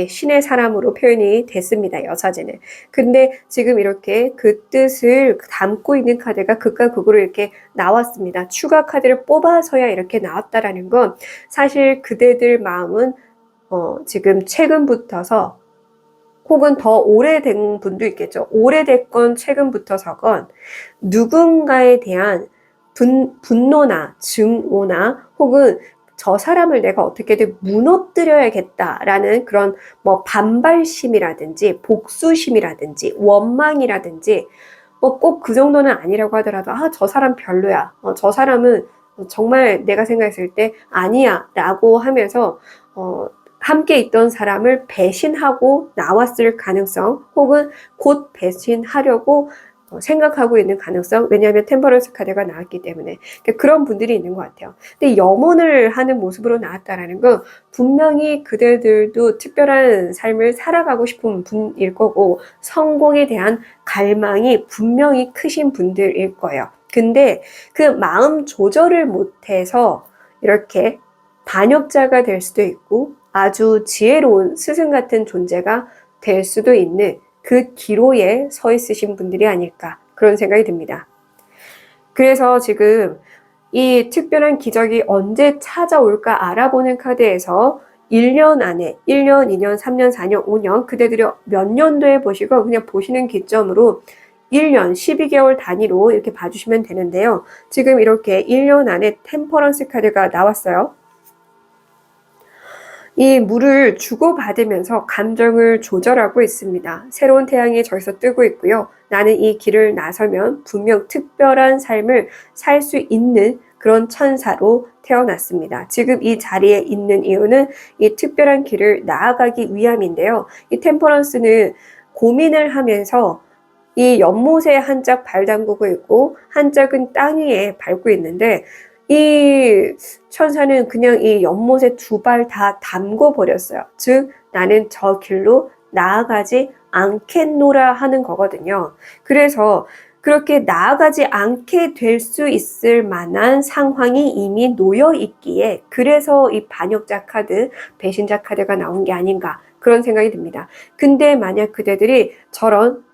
신의 사람으로 표현이 됐습니다. 여사제는. 근데 지금 이렇게 그 뜻을 담고 있는 카드가 극과 극으로 이렇게 나왔습니다. 추가 카드를 뽑아서야 이렇게 나왔다라는 건 사실 그대들 마음은 지금 최근부터서 혹은 더 오래된 분도 있겠죠. 오래됐건 최근부터서건 누군가에 대한 분노나 증오나 혹은 저 사람을 내가 어떻게든 무너뜨려야겠다라는 그런 반발심이라든지 복수심이라든지 원망이라든지 꼭 그 정도는 아니라고 하더라도 저 사람 별로야. 저 사람은 정말 내가 생각했을 때 아니야 라고 하면서 함께 있던 사람을 배신하고 나왔을 가능성, 혹은 곧 배신하려고 생각하고 있는 가능성. 왜냐하면 템퍼런스 카드가 나왔기 때문에. 그러니까 그런 분들이 있는 것 같아요. 근데 염원을 하는 모습으로 나왔다라는 건 분명히 그대들도 특별한 삶을 살아가고 싶은 분일 거고, 성공에 대한 갈망이 분명히 크신 분들일 거예요. 근데 그 마음 조절을 못해서 이렇게 반역자가 될 수도 있고, 아주 지혜로운 스승 같은 존재가 될 수도 있는 그 기로에 서 있으신 분들이 아닐까, 그런 생각이 듭니다. 그래서 지금 이 특별한 기적이 언제 찾아올까 알아보는 카드에서 1년 안에 1년, 2년, 3년, 4년, 5년 그대들이 몇 년도에 보시고 그냥 보시는 기점으로 1년, 12개월 단위로 이렇게 봐주시면 되는데요. 지금 이렇게 1년 안에 템퍼런스 카드가 나왔어요. 이 물을 주고받으면서 감정을 조절하고 있습니다. 새로운 태양이 저기서 뜨고 있고요. 나는 이 길을 나서면 분명 특별한 삶을 살 수 있는 그런 천사로 태어났습니다. 지금 이 자리에 있는 이유는 이 특별한 길을 나아가기 위함인데요. 이 템퍼런스는 고민을 하면서 이 연못에 한 짝 발 담그고 있고 한 짝은 땅 위에 밟고 있는데, 이 천사는 그냥 이 연못에 두 발 다 담궈 버렸어요. 즉 나는 저 길로 나아가지 않겠노라 하는 거거든요. 그래서 그렇게 나아가지 않게 될 수 있을 만한 상황이 이미 놓여 있기에, 그래서 이 반역자 카드, 배신자 카드가 나온 게 아닌가, 그런 생각이 듭니다. 근데 만약 그대들이 저런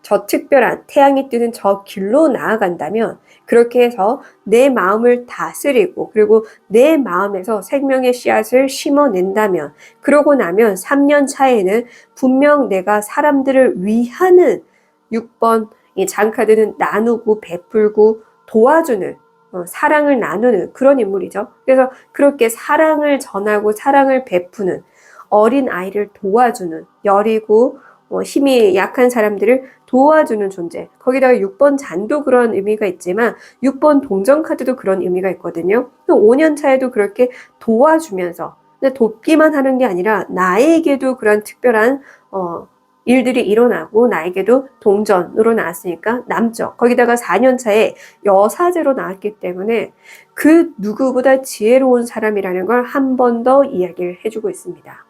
저 특별한 태양이 뜨는 저 길로 나아간다면, 그렇게 해서 내 마음을 다스리고 그리고 내 마음에서 생명의 씨앗을 심어낸다면, 그러고 나면 3년 차에는 분명 내가 사람들을 위하는 6번 이 장카드는 나누고 베풀고 도와주는, 사랑을 나누는 그런 인물이죠. 그래서 그렇게 사랑을 전하고 사랑을 베푸는, 어린 아이를 도와주는, 여리고 힘이 약한 사람들을 도와주는 존재. 거기다가 6번 잔도 그런 의미가 있지만 6번 동전 카드도 그런 의미가 있거든요. 5년 차에도 그렇게 도와주면서, 근데 돕기만 하는 게 아니라 나에게도 그런 특별한 일들이 일어나고 나에게도 동전으로 나왔으니까 남죠. 거기다가 4년 차에 여사제로 나왔기 때문에 그 누구보다 지혜로운 사람이라는 걸 한 번 더 이야기를 해주고 있습니다.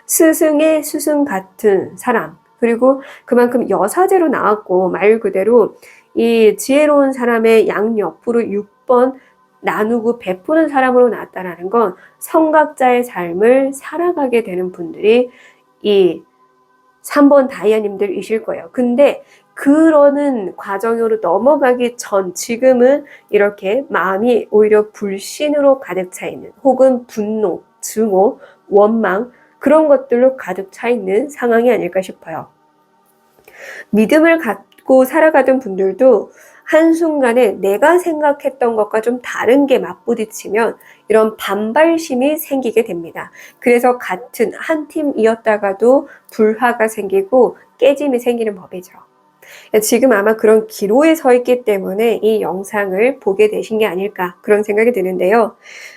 스승의 스승 같은 사람, 그리고 그만큼 여사제로 나왔고 말 그대로 이 지혜로운 사람의 양옆으로 6번 나누고 베푸는 사람으로 나왔다는 건 성각자의 삶을 살아가게 되는 분들이 이 3번 다이아님들이실 거예요. 근데 그러는 과정으로 넘어가기 전 지금은 이렇게 마음이 오히려 불신으로 가득 차 있는, 혹은 분노, 증오, 원망, 그런 것들로 가득 차 있는 상황이 아닐까 싶어요. 믿음을 갖고 살아가던 분들도 한순간에 내가 생각했던 것과 좀 다른 게 맞부딪히면 이런 반발심이 생기게 됩니다. 그래서 같은 한 팀이었다가도 불화가 생기고 깨짐이 생기는 법이죠. 지금 아마 그런 기로에 서 있기 때문에 이 영상을 보게 되신 게 아닐까, 그런 생각이 드는데요.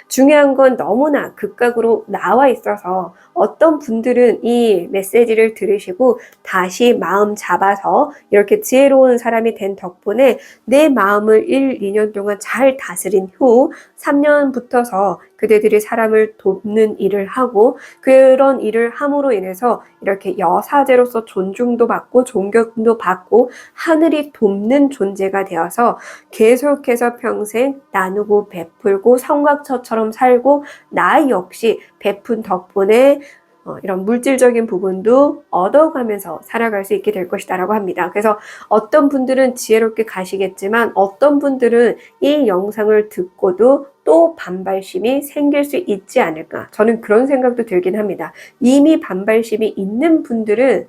중요한 건 너무나 극각으로 나와 있어서 어떤 분들은 이 메시지를 들으시고 다시 마음 잡아서 이렇게 지혜로운 사람이 된 덕분에 내 마음을 1, 2년 동안 잘 다스린 후 3년 붙어서 그대들이 사람을 돕는 일을 하고, 그런 일을 함으로 인해서 이렇게 여사제로서 존중도 받고 존경도 받고 하늘이 돕는 존재가 되어서 계속해서 평생 나누고 베풀고 성각처처럼 살고, 나 역시 베푼 덕분에 이런 물질적인 부분도 얻어가면서 살아갈 수 있게 될 것이다 라고 합니다. 그래서 어떤 분들은 지혜롭게 가시겠지만 어떤 분들은 이 영상을 듣고도 또 반발심이 생길 수 있지 않을까, 저는 그런 생각도 들긴 합니다. 이미 반발심이 있는 분들은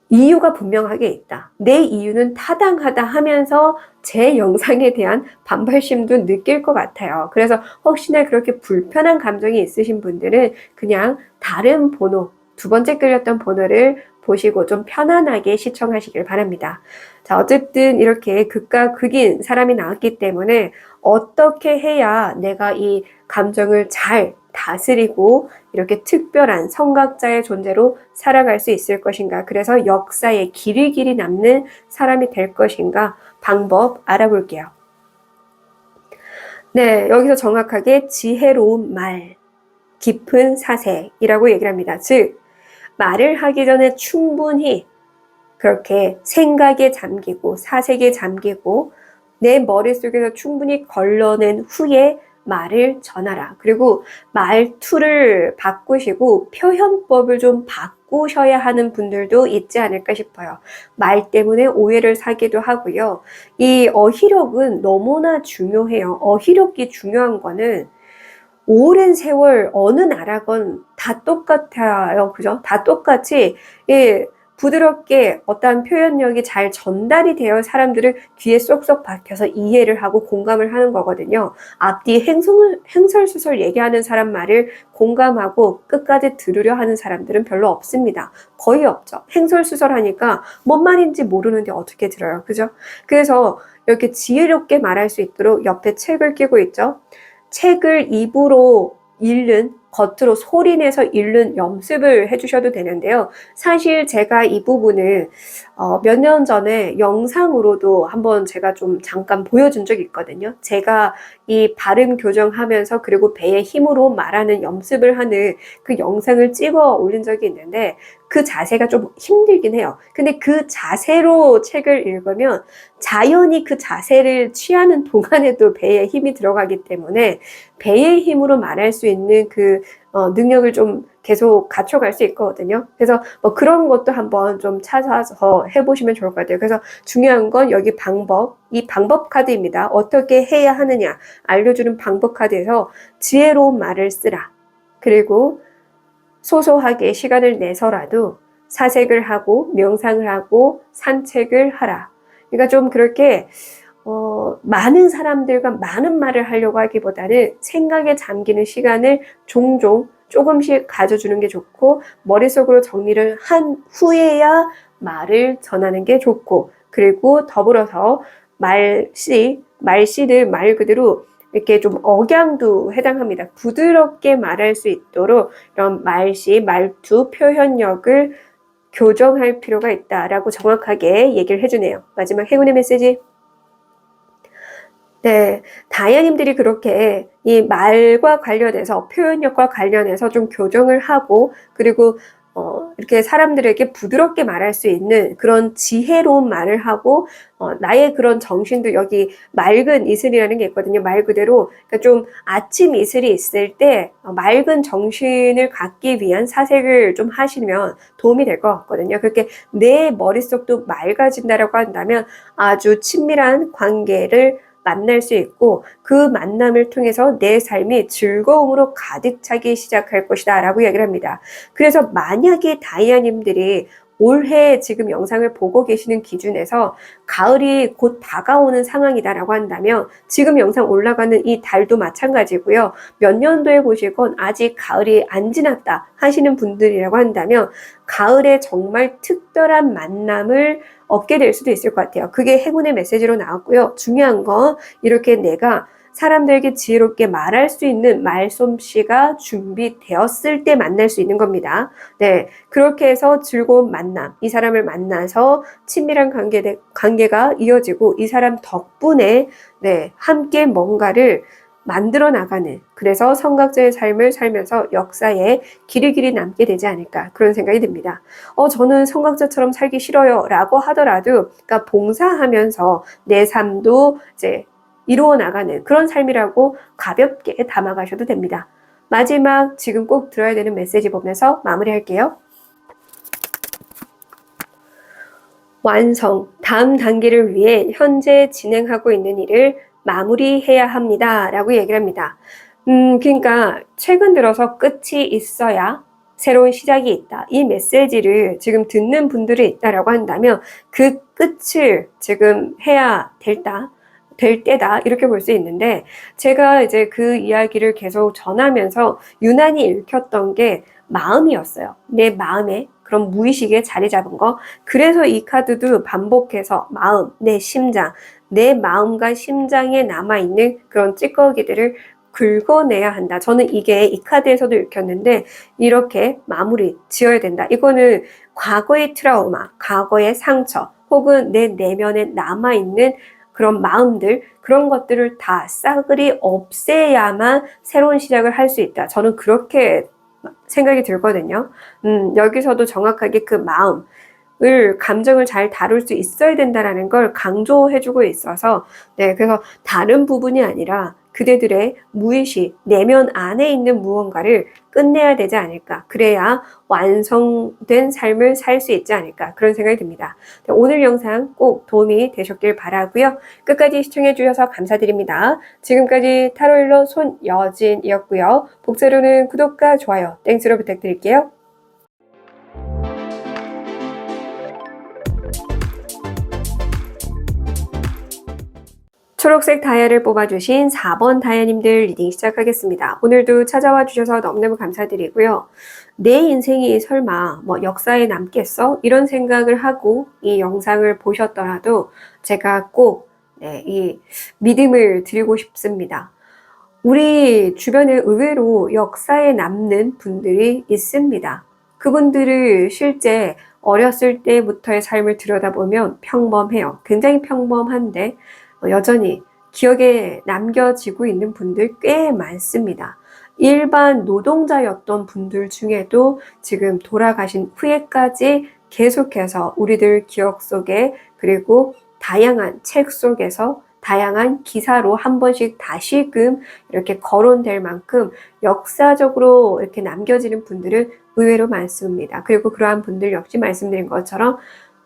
이유가 분명하게 있다, 내 이유는 타당하다 하면서 제 영상에 대한 반발심도 느낄 것 같아요. 그래서 혹시나 그렇게 불편한 감정이 있으신 분들은 그냥 다른 번호, 두 번째 끌렸던 번호를 보시고 좀 편안하게 시청하시길 바랍니다. 자, 어쨌든 이렇게 극과 극인 사람이 나왔기 때문에 어떻게 해야 내가 이 감정을 잘 다스리고 이렇게 특별한 성각자의 존재로 살아갈 수 있을 것인가. 그래서 역사에 길이 남는 사람이 될 것인가. 방법 알아볼게요. 네, 여기서 정확하게 지혜로운 말, 깊은 사색이라고 얘기를 합니다. 즉, 말을 하기 전에 충분히 그렇게 생각에 잠기고 사색에 잠기고 내 머릿속에서 충분히 걸러낸 후에 말을 전하라. 그리고 말투를 바꾸시고 표현법을 좀 바꾸셔야 하는 분들도 있지 않을까 싶어요. 말 때문에 오해를 사기도 하고요. 이 어휘력은 너무나 중요해요. 어휘력이 중요한 거는 오랜 세월 어느 나라건 다 똑같아요. 그죠? 다 똑같이, 예, 부드럽게 어떠한 표현력이 잘 전달이 되어 사람들을 귀에 쏙쏙 박혀서 이해를 하고 공감을 하는 거거든요. 앞뒤 행설수설 얘기하는 사람 말을 공감하고 끝까지 들으려 하는 사람들은 별로 없습니다. 거의 없죠. 행설수설 하니까 뭔 말인지 모르는데 어떻게 들어요. 그죠? 그래서 이렇게 지혜롭게 말할 수 있도록 옆에 책을 끼고 있죠. 책을 입으로 읽는, 겉으로 소리내서 읽는 연습을 해주셔도 되는데요. 사실 제가 이 부분을 몇 년 전에 영상으로도 한번 제가 좀 잠깐 보여준 적이 있거든요. 제가 이 발음 교정하면서 그리고 배의 힘으로 말하는 연습을 하는 그 영상을 찍어 올린 적이 있는데 그 자세가 좀 힘들긴 해요. 근데 그 자세로 책을 읽으면 자연히 그 자세를 취하는 동안에도 배에 힘이 들어가기 때문에 배의 힘으로 말할 수 있는 그 능력을 좀 계속 갖춰갈 수 있거든요. 그래서 뭐 그런 것도 한번 좀 찾아서 해보시면 좋을 것 같아요. 그래서 중요한 건 여기 방법, 이 방법 카드입니다. 어떻게 해야 하느냐 알려주는 방법 카드에서 지혜로운 말을 쓰라. 그리고 소소하게 시간을 내서라도 사색을 하고 명상을 하고 산책을 하라. 그러니까 좀 그렇게 많은 사람들과 많은 말을 하려고 하기보다는 생각에 잠기는 시간을 종종 조금씩 가져주는 게 좋고 머릿속으로 정리를 한 후에야 말을 전하는 게 좋고 그리고 더불어서 말씨를 말 그대로 이렇게 좀 억양도 해당합니다. 부드럽게 말할 수 있도록 이런 말씨, 말투, 표현력을 교정할 필요가 있다라고 정확하게 얘기를 해주네요. 마지막 행운의 메시지. 네, 다이아님들이 그렇게 이 말과 관련해서 표현력과 관련해서 좀 교정을 하고 그리고 이렇게 사람들에게 부드럽게 말할 수 있는 그런 지혜로운 말을 하고 나의 그런 정신도 여기 맑은 이슬이라는 게 있거든요. 말 그대로 그러니까 좀 아침 이슬이 있을 때 맑은 정신을 갖기 위한 사색을 좀 하시면 도움이 될 것 같거든요. 그렇게 내 머릿속도 맑아진다라고 한다면 아주 친밀한 관계를 만날 수 있고 그 만남을 통해서 내 삶이 즐거움으로 가득 차기 시작할 것이다 라고 얘기를 합니다. 그래서 만약에 다이아님들이 올해 지금 영상을 보고 계시는 기준에서 가을이 곧 다가오는 상황이다라고 한다면 지금 영상 올라가는 이 달도 마찬가지고요. 몇 년도에 보시건 아직 가을이 안 지났다 하시는 분들이라고 한다면 가을에 정말 특별한 만남을 얻게 될 수도 있을 것 같아요. 그게 행운의 메시지로 나왔고요. 중요한 건 이렇게 내가 사람들에게 지혜롭게 말할 수 있는 말솜씨가 준비되었을 때 만날 수 있는 겁니다. 네, 그렇게 해서 즐거운 만남, 이 사람을 만나서 친밀한 관계가 이어지고 이 사람 덕분에 네, 함께 뭔가를 만들어 나가는 그래서 성각자의 삶을 살면서 역사에 길이 남게 되지 않을까 그런 생각이 듭니다. 저는 성각자처럼 살기 싫어요 라고 하더라도 그러니까 봉사하면서 내 삶도 이제 이루어 나가는 그런 삶이라고 가볍게 담아가셔도 됩니다. 마지막 지금 꼭 들어야 되는 메시지 보면서 마무리할게요. 완성, 다음 단계를 위해 현재 진행하고 있는 일을 마무리해야 합니다. 라고 얘기를 합니다. 그러니까 최근 들어서 끝이 있어야 새로운 시작이 있다. 이 메시지를 지금 듣는 분들이 있다라고 한다면 그 끝을 지금 해야 될 때다 이렇게 볼 수 있는데 제가 이제 그 이야기를 계속 전하면서 유난히 읽혔던 게 마음이었어요. 내 마음에 그런 무의식에 자리 잡은 거. 그래서 이 카드도 반복해서 마음, 내 심장, 내 마음과 심장에 남아있는 그런 찌꺼기들을 긁어내야 한다. 저는 이게 이 카드에서도 읽혔는데 이렇게 마무리 지어야 된다. 이거는 과거의 트라우마, 과거의 상처, 혹은 내 내면에 남아있는 그런 마음들, 그런 것들을 다 싸그리 없애야만 새로운 시작을 할 수 있다. 저는 그렇게 생각이 들거든요. 여기서도 정확하게 그 마음을, 감정을 잘 다룰 수 있어야 된다라는 걸 강조해주고 있어서, 네, 그래서 다른 부분이 아니라 그대들의 무의식, 내면 안에 있는 무언가를 끝내야 되지 않을까. 그래야 완성된 삶을 살 수 있지 않을까. 그런 생각이 듭니다. 오늘 영상 꼭 도움이 되셨길 바라고요. 끝까지 시청해 주셔서 감사드립니다. 지금까지 타로일러 손여진이었고요. 복사로는 구독과 좋아요, 땡스로 부탁드릴게요. 초록색 다이아를 뽑아주신 4번 다이아님들 리딩 시작하겠습니다. 오늘도 찾아와 주셔서 너무너무 감사드리고요. 내 인생이 설마 역사에 남겠어? 이런 생각을 하고 이 영상을 보셨더라도 제가 꼭 이 믿음을 드리고 싶습니다. 우리 주변에 의외로 역사에 남는 분들이 있습니다. 그분들을 실제 어렸을 때부터의 삶을 들여다보면 평범해요. 굉장히 평범한데 여전히 기억에 남겨지고 있는 분들 꽤 많습니다. 일반 노동자였던 분들 중에도 지금 돌아가신 후에까지 계속해서 우리들 기억 속에, 그리고 다양한 책 속에서, 다양한 기사로 한 번씩 다시금 이렇게 거론될 만큼 역사적으로 이렇게 남겨지는 분들은 의외로 많습니다. 그리고 그러한 분들 역시 말씀드린 것처럼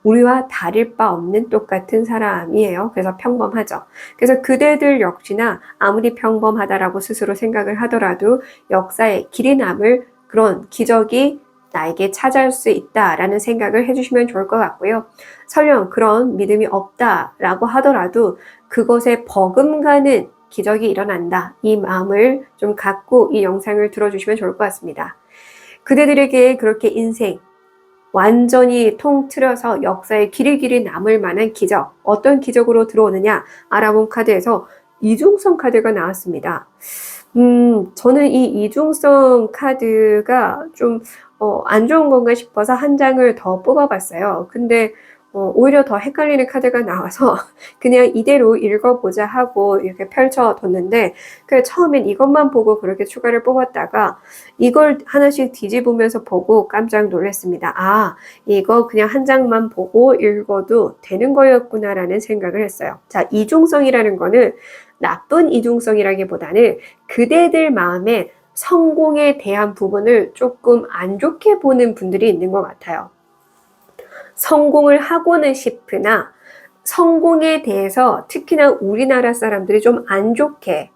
우리와 다를 바 없는 똑같은 사람이에요. 그래서 평범하죠. 그래서 그대들 역시나 아무리 평범하다라고 스스로 생각을 하더라도 역사에 길이 남을 그런 기적이 나에게 찾아올 수 있다라는 생각을 해주시면 좋을 것 같고요. 설령 그런 믿음이 없다라고 하더라도 그것에 버금가는 기적이 일어난다. 이 마음을 좀 갖고 이 영상을 들어주시면 좋을 것 같습니다. 그대들에게 그렇게 인생 완전히 통틀어서 역사에 길이 남을 만한 기적, 어떤 기적으로 들어오느냐 알아본 카드에서 이중성 카드가 나왔습니다. 저는 이 이중성 카드가 좀 안 좋은 건가 싶어서 한 장을 더 뽑아봤어요. 근데 오히려 더 헷갈리는 카드가 나와서 그냥 이대로 읽어보자 하고 이렇게 펼쳐뒀는데, 처음엔 이것만 보고 그렇게 추가를 뽑았다가 이걸 하나씩 뒤집으면서 보고 깜짝 놀랐습니다. 아, 이거 그냥 한 장만 보고 읽어도 되는 거였구나라는 생각을 했어요. 자, 이중성이라는 거는 나쁜 이중성이라기보다는 그대들 마음에 성공에 대한 부분을 조금 안 좋게 보는 분들이 있는 것 같아요. 성공을 하고는 싶으나 성공에 대해서 특히나 우리나라 사람들이 좀 안 좋게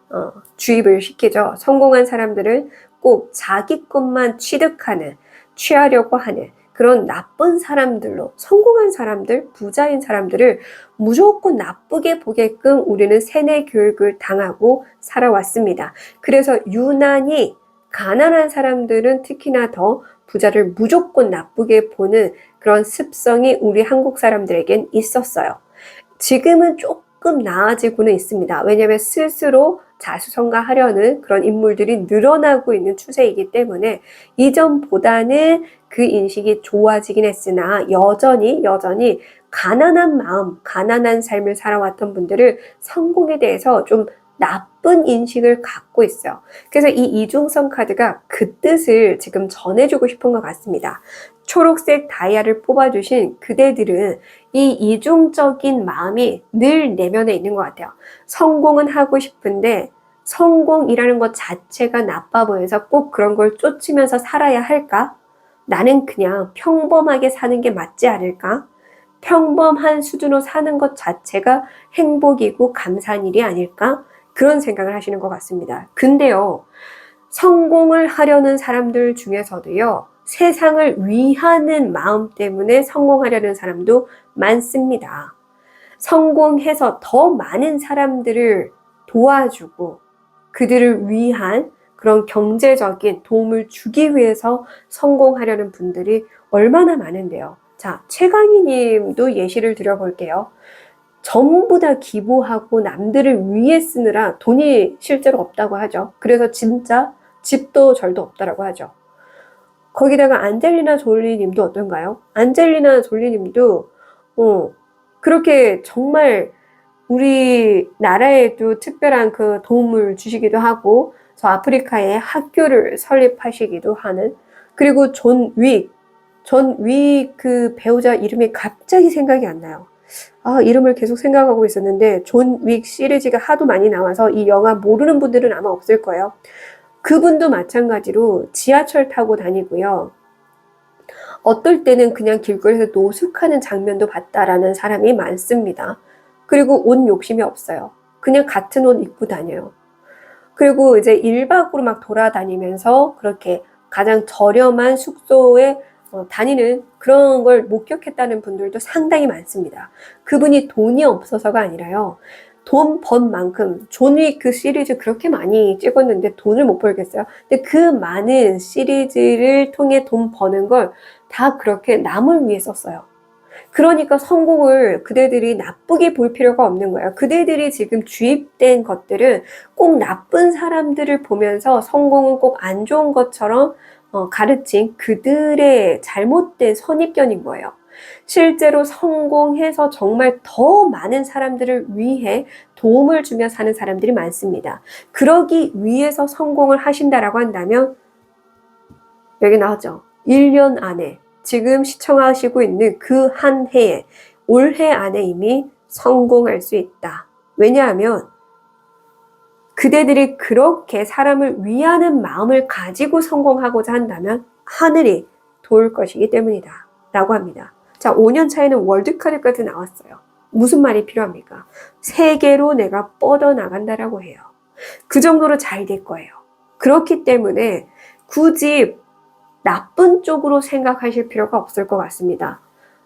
주입을 시키죠. 성공한 사람들은 꼭 자기 것만 취득하는, 취하려고 하는 그런 나쁜 사람들로, 성공한 사람들, 부자인 사람들을 무조건 나쁘게 보게끔 우리는 세뇌 교육을 당하고 살아왔습니다. 그래서 유난히 가난한 사람들은 특히나 더 부자를 무조건 나쁘게 보는 그런 습성이 우리 한국 사람들에겐 있었어요. 지금은 조금 나아지고는 있습니다. 왜냐하면 스스로 자수성가하려는 그런 인물들이 늘어나고 있는 추세이기 때문에 이전보다는 그 인식이 좋아지긴 했으나 여전히 가난한 마음, 가난한 삶을 살아왔던 분들을 성공에 대해서 좀 나쁜 인식을 갖고 있어요. 그래서 이 이중성 카드가 그 뜻을 지금 전해주고 싶은 것 같습니다. 초록색 다이아를 뽑아주신 그대들은 이 이중적인 마음이 늘 내면에 있는 것 같아요. 성공은 하고 싶은데 성공이라는 것 자체가 나빠 보여서 꼭 그런 걸 쫓으면서 살아야 할까? 나는 그냥 평범하게 사는 게 맞지 않을까? 평범한 수준으로 사는 것 자체가 행복이고 감사한 일이 아닐까? 그런 생각을 하시는 것 같습니다. 근데요, 성공을 하려는 사람들 중에서도요, 세상을 위하는 마음 때문에 성공하려는 사람도 많습니다. 성공해서 더 많은 사람들을 도와주고 그들을 위한 그런 경제적인 도움을 주기 위해서 성공하려는 분들이 얼마나 많은데요. 자, 최강희 님도 예시를 드려볼게요. 전부 다 기부하고 남들을 위해 쓰느라 돈이 실제로 없다고 하죠. 그래서 진짜 집도 절도 없다라고 하죠. 거기다가 안젤리나 졸리 님도 어떤가요? 안젤리나 졸리 님도 그렇게 정말 우리나라에도 특별한 그 도움을 주시기도 하고 저 아프리카에 학교를 설립하시기도 하는, 그리고 존 윅 그 배우자 이름이 갑자기 생각이 안 나요. 이름을 계속 생각하고 있었는데 존 윅 시리즈가 하도 많이 나와서 이 영화 모르는 분들은 아마 없을 거예요. 그분도 마찬가지로 지하철 타고 다니고요. 어떨 때는 그냥 길거리에서 노숙하는 장면도 봤다라는 사람이 많습니다. 그리고 옷 욕심이 없어요. 그냥 같은 옷 입고 다녀요. 그리고 이제 1박으로 막 돌아다니면서 그렇게 가장 저렴한 숙소에 다니는 그런 걸 목격했다는 분들도 상당히 많습니다. 그분이 돈이 없어서가 아니라요. 돈 번 만큼, 존 윅 그 시리즈 그렇게 많이 찍었는데 돈을 못 벌겠어요. 근데 그 많은 시리즈를 통해 돈 버는 걸 다 그렇게 남을 위해 썼어요. 그러니까 성공을 그대들이 나쁘게 볼 필요가 없는 거예요. 그대들이 지금 주입된 것들은 꼭 나쁜 사람들을 보면서 성공은 꼭 안 좋은 것처럼 가르친 그들의 잘못된 선입견인 거예요. 실제로 성공해서 정말 더 많은 사람들을 위해 도움을 주며 사는 사람들이 많습니다. 그러기 위해서 성공을 하신다라고 한다면 여기 나왔죠. 1년 안에 지금 시청하시고 있는 그 한 해에, 올해 안에 이미 성공할 수 있다. 왜냐하면 그대들이 그렇게 사람을 위하는 마음을 가지고 성공하고자 한다면 하늘이 도울 것이기 때문이다 라고 합니다. 자, 5년 차에는 월드카드까지 나왔어요. 무슨 말이 필요합니까? 세계로 내가 뻗어나간다라고 해요. 그 정도로 잘 될 거예요. 그렇기 때문에 굳이 나쁜 쪽으로 생각하실 필요가 없을 것 같습니다.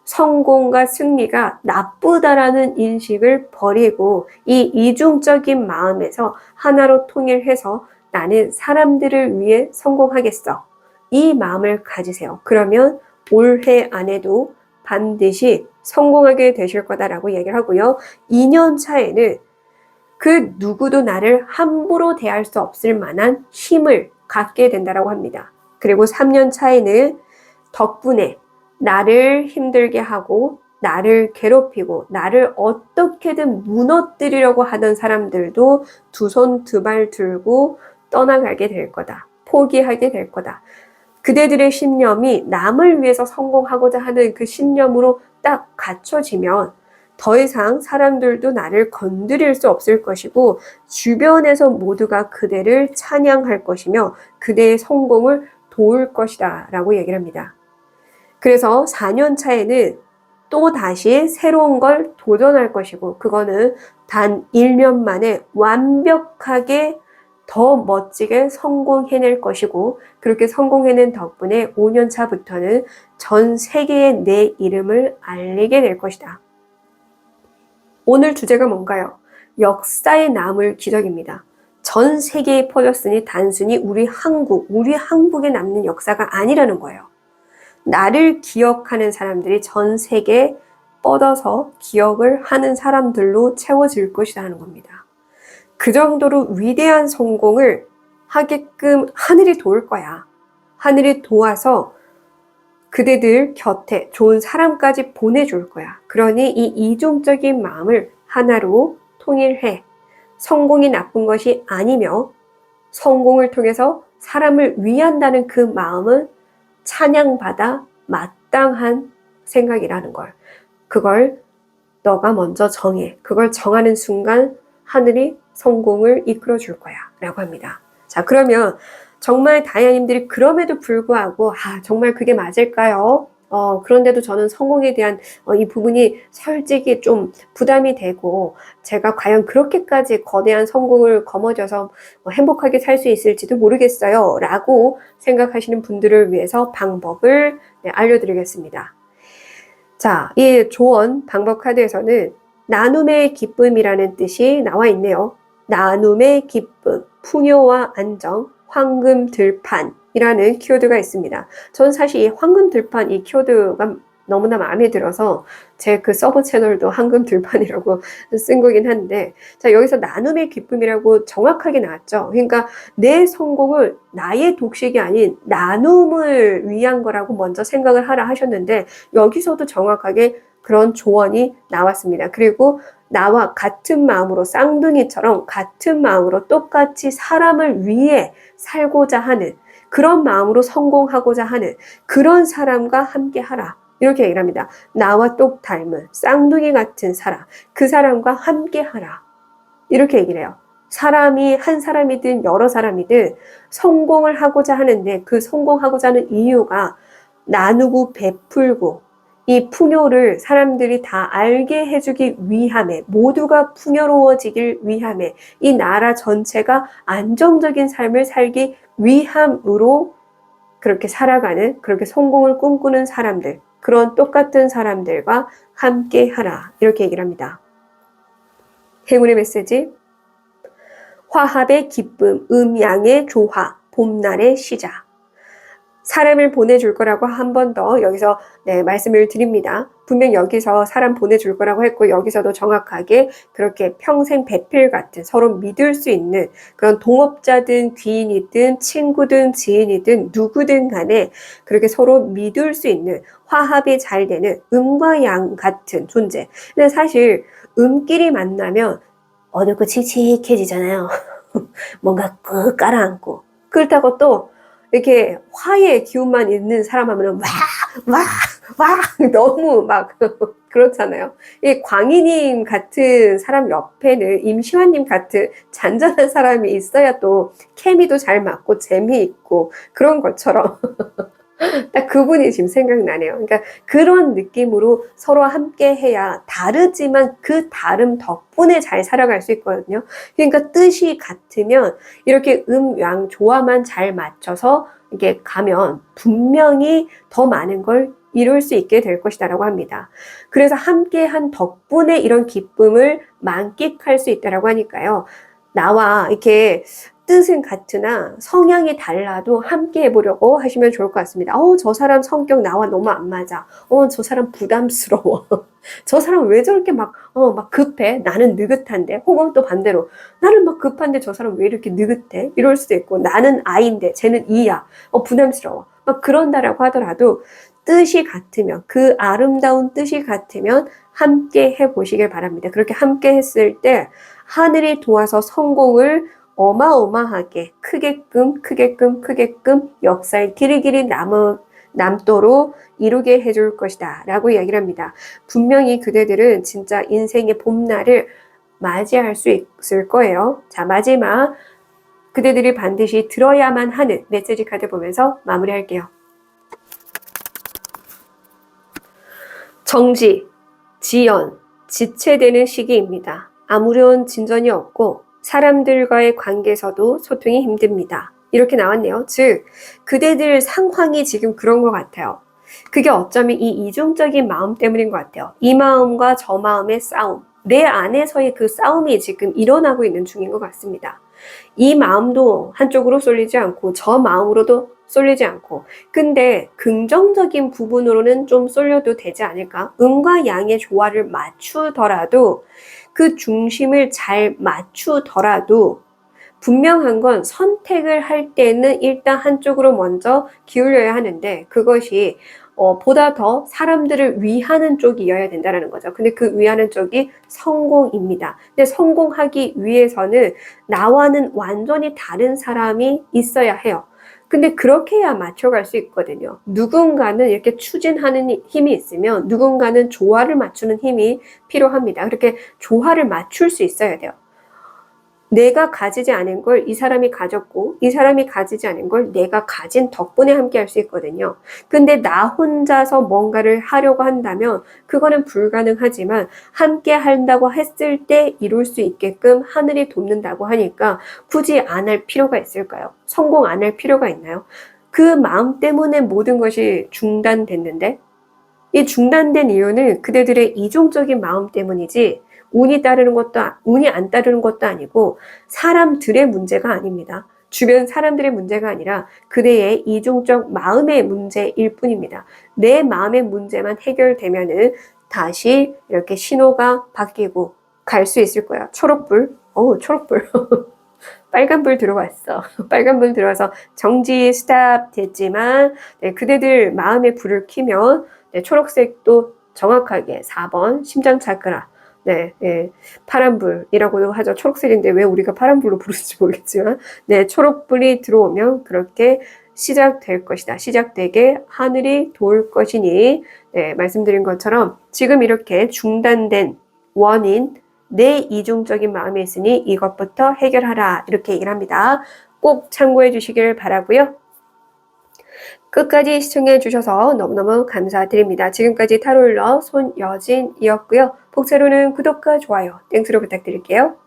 성공과 승리가 나쁘다라는 인식을 버리고 이 이중적인 마음에서 하나로 통일해서 나는 사람들을 위해 성공하겠어. 이 마음을 가지세요. 그러면 올해 안에도 반드시 성공하게 되실 거다라고 얘기를 하고요. 2년 차에는 그 누구도 나를 함부로 대할 수 없을 만한 힘을 갖게 된다라고 합니다. 그리고 3년 차에는 덕분에 나를 힘들게 하고 나를 괴롭히고 나를 어떻게든 무너뜨리려고 하던 사람들도 두 손 두 발 들고 떠나가게 될 거다. 포기하게 될 거다. 그대들의 신념이 남을 위해서 성공하고자 하는 그 신념으로 딱 갖춰지면 더 이상 사람들도 나를 건드릴 수 없을 것이고 주변에서 모두가 그대를 찬양할 것이며 그대의 성공을 도울 것이다 라고 얘기를 합니다. 그래서 4년 차에는 또 다시 새로운 걸 도전할 것이고 그거는 단 1년 만에 완벽하게 더 멋지게 성공해낼 것이고 그렇게 성공해낸 덕분에 5년 차부터는 전 세계에 내 이름을 알리게 될 것이다. 오늘 주제가 뭔가요? 역사에 남을 기적입니다. 전 세계에 퍼졌으니 단순히 우리 한국에 남는 역사가 아니라는 거예요. 나를 기억하는 사람들이 전 세계에 뻗어서 기억을 하는 사람들로 채워질 것이다 하는 겁니다. 그 정도로 위대한 성공을 하게끔 하늘이 도울 거야. 하늘이 도와서 그대들 곁에 좋은 사람까지 보내줄 거야. 그러니 이 이중적인 마음을 하나로 통일해. 성공이 나쁜 것이 아니며 성공을 통해서 사람을 위한다는 그 마음은 찬양받아 마땅한 생각이라는 걸. 그걸 너가 먼저 정해. 그걸 정하는 순간 하늘이 성공을 이끌어 줄 거야 라고 합니다. 자, 그러면 정말 다이아님들이 그럼에도 불구하고 정말 그게 맞을까요? 그런데도 저는 성공에 대한 이 부분이 솔직히 좀 부담이 되고 제가 과연 그렇게까지 거대한 성공을 거머쥐어서 행복하게 살 수 있을지도 모르겠어요 라고 생각하시는 분들을 위해서 방법을 알려드리겠습니다. 자, 이 조언 방법 카드에서는 나눔의 기쁨이라는 뜻이 나와 있네요. 나눔의 기쁨, 풍요와 안정, 황금 들판, 이라는 키워드가 있습니다. 저는 사실 이 황금 들판 이 키워드가 너무나 마음에 들어서 제 그 서버 채널도 황금 들판이라고 쓴 거긴 한데, 자, 여기서 나눔의 기쁨이라고 정확하게 나왔죠. 그러니까 내 성공을 나의 독식이 아닌 나눔을 위한 거라고 먼저 생각을 하라 하셨는데, 여기서도 정확하게 그런 조언이 나왔습니다. 그리고 나와 같은 마음으로, 쌍둥이처럼 같은 마음으로 똑같이 사람을 위해 살고자 하는, 그런 마음으로 성공하고자 하는 그런 사람과 함께 하라. 이렇게 얘기를 합니다. 나와 똑 닮은 쌍둥이 같은 사람, 그 사람과 함께 하라. 이렇게 얘기를 해요. 사람이 한 사람이든 여러 사람이든 성공을 하고자 하는데, 그 성공하고자 하는 이유가 나누고 베풀고 이 풍요를 사람들이 다 알게 해주기 위함에, 모두가 풍요로워지길 위함에, 이 나라 전체가 안정적인 삶을 살기 위함으로 그렇게 살아가는, 그렇게 성공을 꿈꾸는 사람들, 그런 똑같은 사람들과 함께 하라. 이렇게 얘기를 합니다. 행운의 메시지. 화합의 기쁨, 음양의 조화, 봄날의 시작. 사람을 보내줄 거라고 한 번 더 여기서 말씀을 드립니다. 분명 여기서 사람 보내줄 거라고 했고, 여기서도 정확하게 그렇게 평생 배필 같은, 서로 믿을 수 있는 그런 동업자든 귀인이든 친구든 지인이든 누구든 간에 그렇게 서로 믿을 수 있는, 화합이 잘 되는 음과 양 같은 존재. 근데 사실 음끼리 만나면 어둡고 칙칙해지잖아요. 뭔가 끄 깔아앉고. 그렇다고 또 이렇게 화의 기운만 있는 사람 하면은 와 너무 막 그렇잖아요. 이 광희님 같은 사람 옆에는 임시완님 같은 잔잔한 사람이 있어야 또 케미도 잘 맞고 재미있고 그런 것처럼 딱 그분이 지금 생각나네요. 그러니까 그런 느낌으로 서로 함께 해야 다르지만 그 다름 덕분에 잘 살아갈 수 있거든요. 그러니까 뜻이 같으면 이렇게 음양 조화만 잘 맞춰서 이게 가면 분명히 더 많은 걸 이룰 수 있게 될 것이다라고 합니다. 그래서 함께한 덕분에 이런 기쁨을 만끽할 수 있다라고 하니까요. 나와 이렇게 뜻은 같으나 성향이 달라도 함께 해보려고 하시면 좋을 것 같습니다. 저 사람 성격 나와 너무 안 맞아. 저 사람 부담스러워. 저 사람 왜 저렇게 막 급해? 나는 느긋한데. 혹은 또 반대로 나는 막 급한데 저 사람 왜 이렇게 느긋해? 이럴 수도 있고, 나는 아인데 쟤는 이야. 부담스러워. 막 그런다라고 하더라도 뜻이 같으면, 그 아름다운 뜻이 같으면 함께 해보시길 바랍니다. 그렇게 함께 했을 때 하늘이 도와서 성공을 어마어마하게 크게끔 역사에 길이길이 남도록 이루게 해줄 것이다 라고 이야기를 합니다. 분명히 그대들은 진짜 인생의 봄날을 맞이할 수 있을 거예요. 자, 마지막 그대들이 반드시 들어야만 하는 메시지 카드 보면서 마무리할게요. 정지, 지연, 지체되는 시기입니다. 아무런 진전이 없고 사람들과의 관계에서도 소통이 힘듭니다. 이렇게 나왔네요. 즉, 그대들 상황이 지금 그런 것 같아요. 그게 어쩌면 이 이중적인 마음 때문인 것 같아요. 이 마음과 저 마음의 싸움, 내 안에서의 그 싸움이 지금 일어나고 있는 중인 것 같습니다. 이 마음도 한쪽으로 쏠리지 않고 저 마음으로도 쏠리지 않고, 근데 긍정적인 부분으로는 좀 쏠려도 되지 않을까? 음과 양의 조화를 맞추더라도, 그 중심을 잘 맞추더라도 분명한 건 선택을 할 때는 일단 한쪽으로 먼저 기울여야 하는데, 그것이 보다 더 사람들을 위하는 쪽이어야 된다는 거죠. 근데 그 위하는 쪽이 성공입니다. 근데 성공하기 위해서는 나와는 완전히 다른 사람이 있어야 해요. 근데 그렇게 해야 맞춰갈 수 있거든요. 누군가는 이렇게 추진하는 힘이 있으면 누군가는 조화를 맞추는 힘이 필요합니다. 그렇게 조화를 맞출 수 있어야 돼요. 내가 가지지 않은 걸 이 사람이 가졌고, 이 사람이 가지지 않은 걸 내가 가진 덕분에 함께 할 수 있거든요. 근데 나 혼자서 뭔가를 하려고 한다면 그거는 불가능하지만, 함께 한다고 했을 때 이룰 수 있게끔 하늘이 돕는다고 하니까 굳이 안 할 필요가 있을까요? 성공 안 할 필요가 있나요? 그 마음 때문에 모든 것이 중단됐는데, 이 중단된 이유는 그대들의 이중적인 마음 때문이지 운이 안 따르는 것도 아니고 사람들의 문제가 아닙니다. 주변 사람들의 문제가 아니라 그대의 이중적 마음의 문제일 뿐입니다. 내 마음의 문제만 해결되면은 다시 이렇게 신호가 바뀌고 갈 수 있을 거야. 초록불. 초록불. 빨간불 들어왔어. 빨간불 들어와서 정지 스탑 됐지만 네, 그대들 마음의 불을 켜면 네, 초록색도 정확하게 4번 심장 차크라 네, 네, 파란불이라고도 하죠. 초록색인데 왜 우리가 파란불로 부르는지 모르겠지만 네, 초록불이 들어오면 그렇게 시작될 것이다. 시작되게 하늘이 도울 것이니 네, 말씀드린 것처럼 지금 이렇게 중단된 원인 내 이중적인 마음이 있으니 이것부터 해결하라 이렇게 얘기를 합니다. 꼭 참고해 주시길 바라고요. 끝까지 시청해 주셔서 너무너무 감사드립니다. 지금까지 타로일러 손여진이었고요. 복채로는 구독과 좋아요, 땡스로 부탁드릴게요.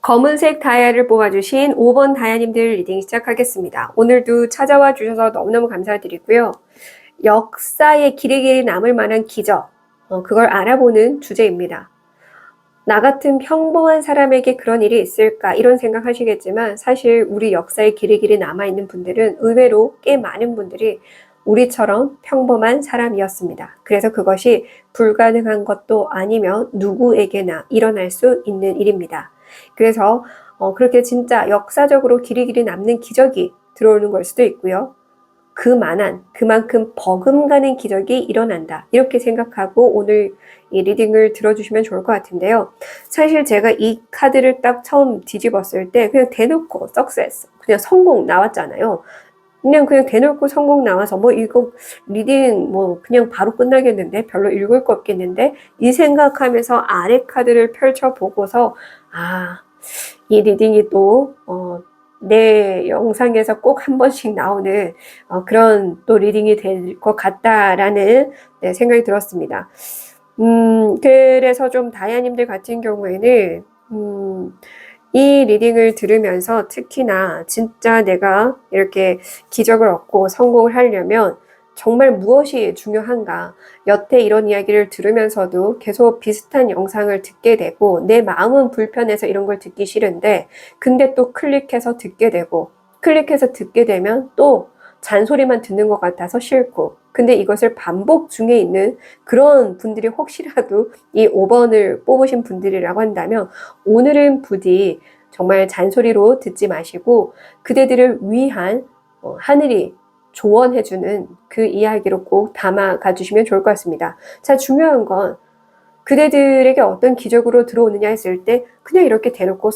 검은색 다이아를 뽑아주신 5번 다이아님들 리딩 시작하겠습니다. 오늘도 찾아와 주셔서 너무너무 감사드리고요. 역사의 길이 남을 만한 기적, 그걸 알아보는 주제입니다. 나 같은 평범한 사람에게 그런 일이 있을까 이런 생각하시겠지만 사실 우리 역사의 길이 남아있는 분들은 의외로 꽤 많은 분들이 우리처럼 평범한 사람이었습니다. 그래서 그것이 불가능한 것도 아니며 누구에게나 일어날 수 있는 일입니다. 그래서 그렇게 진짜 역사적으로 길이 남는 기적이 들어오는 걸 수도 있고요. 그만큼 버금가는 기적이 일어난다. 이렇게 생각하고 오늘 이 리딩을 들어주시면 좋을 것 같은데요. 사실 제가 이 카드를 딱 처음 뒤집었을 때 그냥 대놓고 석세스, 그냥 성공 나왔잖아요. 그냥 대놓고 성공 나와서 뭐 이거 리딩 뭐 그냥 바로 끝나겠는데 별로 읽을 거 없겠는데 이 생각하면서 아래 카드를 펼쳐보고서 이 리딩이 또 내 영상에서 꼭 한 번씩 나오는 그런 또 리딩이 될 것 같다라는 생각이 들었습니다. 그래서 좀 다이아님들 같은 경우에는 이 리딩을 들으면서 특히나 진짜 내가 이렇게 기적을 얻고 성공을 하려면 정말 무엇이 중요한가? 여태 이런 이야기를 들으면서도 계속 비슷한 영상을 듣게 되고 내 마음은 불편해서 이런 걸 듣기 싫은데 근데 또 클릭해서 듣게 되고 클릭해서 듣게 되면 또 잔소리만 듣는 것 같아서 싫고 근데 이것을 반복 중에 있는 그런 분들이 혹시라도 이 5번을 뽑으신 분들이라고 한다면 오늘은 부디 정말 잔소리로 듣지 마시고 그대들을 위한 하늘이 조언해주는 그 이야기로 꼭 담아가 주시면 좋을 것 같습니다. 자, 중요한 건 그대들에게 어떤 기적으로 들어오느냐 했을 때 그냥 이렇게 대놓고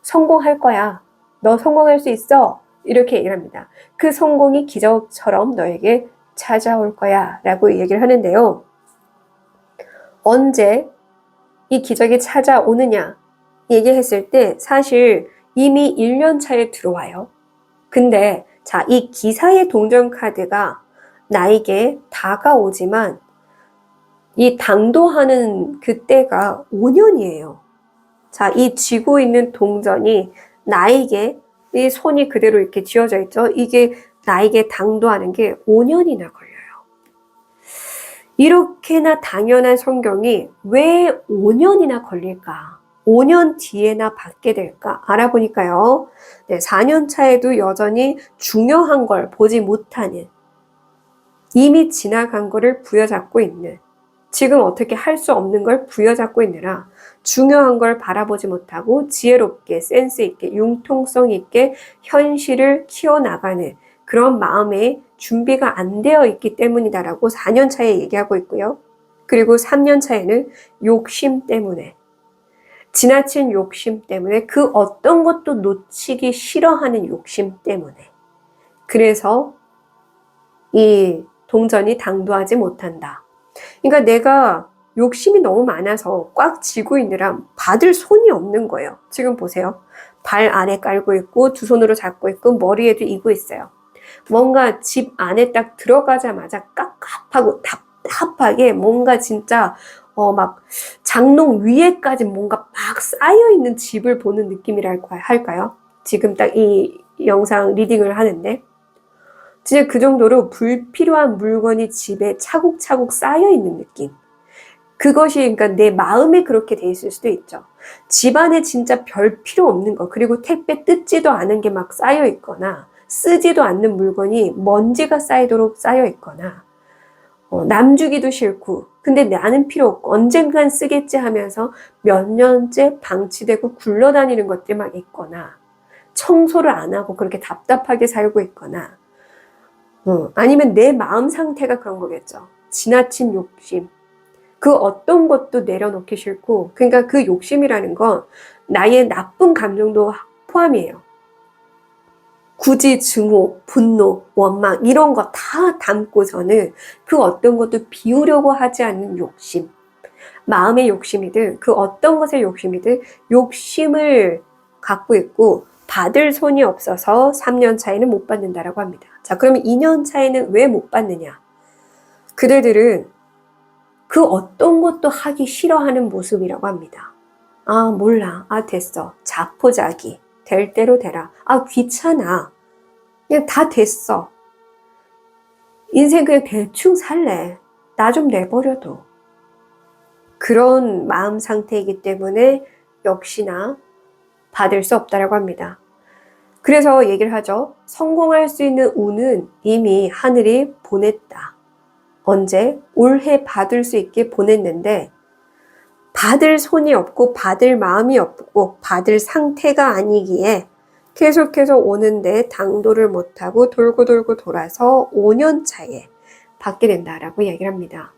성공할 거야. 너 성공할 수 있어. 이렇게 얘기를 합니다. 그 성공이 기적처럼 너에게 찾아올 거야 라고 얘기를 하는데요. 언제 이 기적이 찾아오느냐 얘기했을 때 사실 이미 1년 차에 들어와요. 근데 자, 이 기사의 동전 카드가 나에게 다가오지만 이 당도하는 그때가 5년이에요. 자, 이 쥐고 있는 동전이 나에게 이 손이 그대로 이렇게 쥐어져 있죠. 이게 나에게 당도하는 게 5년이나 걸려요. 이렇게나 당연한 성경이 왜 5년이나 걸릴까? 5년 뒤에나 받게 될까? 알아보니까요. 4년 차에도 여전히 중요한 걸 보지 못하는 이미 지나간 거를 부여잡고 있는 지금 어떻게 할 수 없는 걸 부여잡고 있느라 중요한 걸 바라보지 못하고 지혜롭게 센스 있게 융통성 있게 현실을 키워나가는 그런 마음의 준비가 안 되어 있기 때문이다라고 4년 차에 얘기하고 있고요. 그리고 3년 차에는 욕심 때문에 지나친 욕심 때문에 그 어떤 것도 놓치기 싫어하는 욕심 때문에 그래서 이 동전이 당도하지 못한다. 그러니까 내가 욕심이 너무 많아서 꽉 쥐고 있느라 받을 손이 없는 거예요. 지금 보세요. 발 안에 깔고 있고 두 손으로 잡고 있고 머리에도 이고 있어요. 뭔가 집 안에 딱 들어가자마자 깝깝하고 답답하게 뭔가 진짜 막 장롱 위에까지 뭔가 막 쌓여있는 집을 보는 느낌이랄까요? 지금 딱 이 영상 리딩을 하는데 진짜 그 정도로 불필요한 물건이 집에 차곡차곡 쌓여있는 느낌. 그것이 그러니까 내 마음에 그렇게 돼 있을 수도 있죠. 집안에 진짜 별 필요 없는 거, 그리고 택배 뜯지도 않은 게 막 쌓여 있거나 쓰지도 않는 물건이 먼지가 쌓이도록 쌓여 있거나 남 주기도 싫고 근데 나는 필요 없고 언젠간 쓰겠지 하면서 몇 년째 방치되고 굴러다니는 것들이 막 있거나 청소를 안 하고 그렇게 답답하게 살고 있거나 아니면 내 마음 상태가 그런 거겠죠. 지나친 욕심. 그 어떤 것도 내려놓기 싫고, 그러니까 그 욕심이라는 건 나의 나쁜 감정도 포함이에요. 굳이 증오, 분노, 원망 이런 거 다 담고서는 그 어떤 것도 비우려고 하지 않는 욕심, 마음의 욕심이든 그 어떤 것의 욕심이든 욕심을 갖고 있고 받을 손이 없어서 3년 차에는 못 받는다라고 합니다. 자, 그러면 2년 차에는 왜 못 받느냐? 그들은 그 어떤 것도 하기 싫어하는 모습이라고 합니다. 아, 몰라. 아, 됐어. 자포자기. 될 대로 되라. 아, 귀찮아. 그냥 다 됐어. 인생 그냥 대충 살래. 나 좀 내버려둬. 그런 마음 상태이기 때문에 역시나 받을 수 없다라고 합니다. 그래서 얘기를 하죠. 성공할 수 있는 운은 이미 하늘이 보냈다. 언제? 올해 받을 수 있게 보냈는데 받을 손이 없고 받을 마음이 없고 받을 상태가 아니기에 계속해서 오는데 당도를 못하고 돌고 돌고 돌아서 5년 차에 받게 된다라고 얘기를 합니다.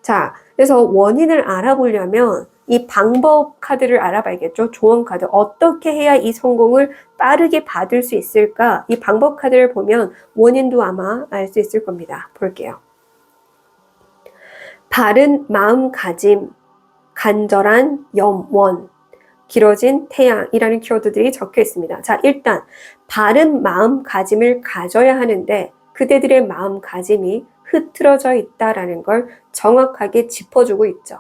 자, 그래서 원인을 알아보려면 이 방법 카드를 알아봐야겠죠. 조언 카드. 어떻게 해야 이 성공을 빠르게 받을 수 있을까? 이 방법 카드를 보면 원인도 아마 알 수 있을 겁니다. 볼게요. 바른 마음가짐, 간절한 염원, 길어진 태양이라는 키워드들이 적혀 있습니다. 자, 일단 바른 마음가짐을 가져야 하는데 그대들의 마음가짐이 흐트러져 있다라는 걸 정확하게 짚어주고 있죠.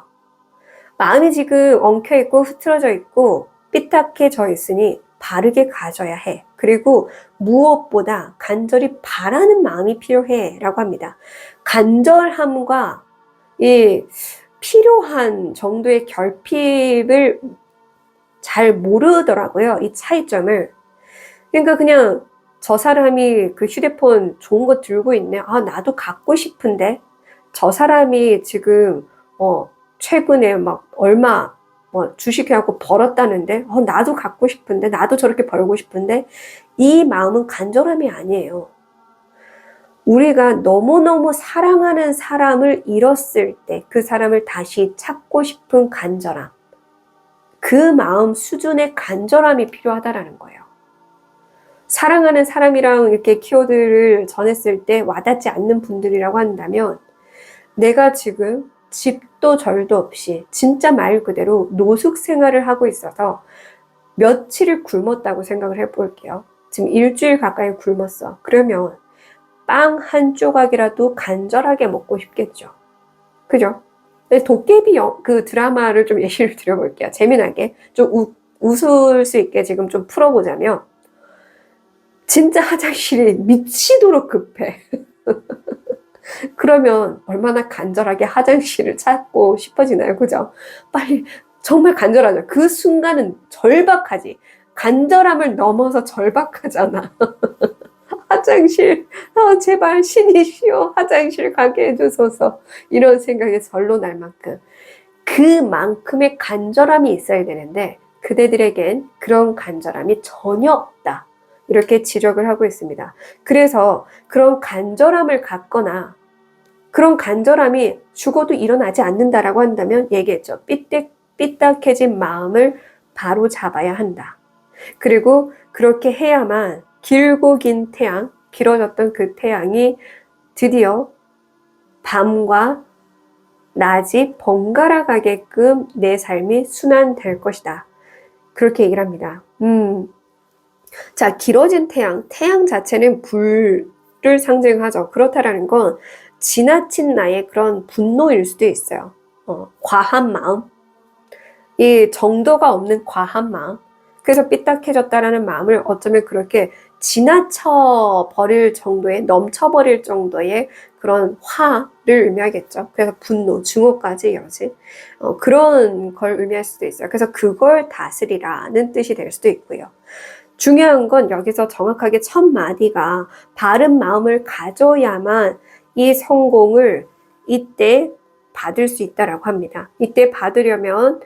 마음이 지금 엉켜있고 흐트러져 있고 삐딱해져 있으니 바르게 가져야 해. 그리고 무엇보다 간절히 바라는 마음이 필요해 라고 합니다. 간절함과 이 필요한 정도의 결핍을 잘 모르더라고요. 이 차이점을. 그러니까 그냥 저 사람이 그 휴대폰 좋은 거 들고 있네. 아, 나도 갖고 싶은데. 저 사람이 지금 최근에 막 얼마 주식해갖고 벌었다는데 나도 갖고 싶은데, 나도 저렇게 벌고 싶은데. 이 마음은 간절함이 아니에요. 우리가 너무너무 사랑하는 사람을 잃었을 때 그 사람을 다시 찾고 싶은 간절함, 그 마음 수준의 간절함이 필요하다라는 거예요. 사랑하는 사람이랑 이렇게 키워드를 전했을 때 와닿지 않는 분들이라고 한다면 내가 지금 집도 절도 없이 진짜 말 그대로 노숙 생활을 하고 있어서 며칠을 굶었다고 생각을 해볼게요. 지금 일주일 가까이 굶었어. 그러면 빵 한 조각이라도 간절하게 먹고 싶겠죠. 그죠? 도깨비 그 드라마를 좀 예시를 드려볼게요. 재미나게. 좀 웃을 수 있게 지금 좀 풀어보자면, 진짜 화장실이 미치도록 급해. 그러면 얼마나 간절하게 화장실을 찾고 싶어지나요? 그죠? 빨리, 정말 간절하죠. 그 순간은 절박하지. 간절함을 넘어서 절박하잖아. 화장실, 제발 신이시여 화장실 가게 해주소서. 이런 생각에 절로 날 만큼 그만큼의 간절함이 있어야 되는데 그대들에겐 그런 간절함이 전혀 없다. 이렇게 지적을 하고 있습니다. 그래서 그런 간절함을 갖거나 그런 간절함이 죽어도 일어나지 않는다라고 한다면 얘기했죠. 삐딱해진 마음을 바로 잡아야 한다. 그리고 그렇게 해야만 길고 긴 태양, 길어졌던 그 태양이 드디어 밤과 낮이 번갈아 가게끔 내 삶이 순환될 것이다. 그렇게 얘기를 합니다. 자, 길어진 태양 자체는 불을 상징하죠. 그렇다라는 건 지나친 나의 그런 분노일 수도 있어요. 과한 마음, 이 정도가 없는 과한 마음. 그래서 삐딱해졌다라는 마음을 어쩌면 그렇게 지나쳐 버릴 정도의, 넘쳐버릴 정도의 그런 화를 의미하겠죠. 그래서 분노, 증오까지 이어진 그런 걸 의미할 수도 있어요. 그래서 그걸 다스리라는 뜻이 될 수도 있고요. 중요한 건 여기서 정확하게 첫 마디가 바른 마음을 가져야만 이 성공을 이때 받을 수 있다라고 합니다. 이때 받으려면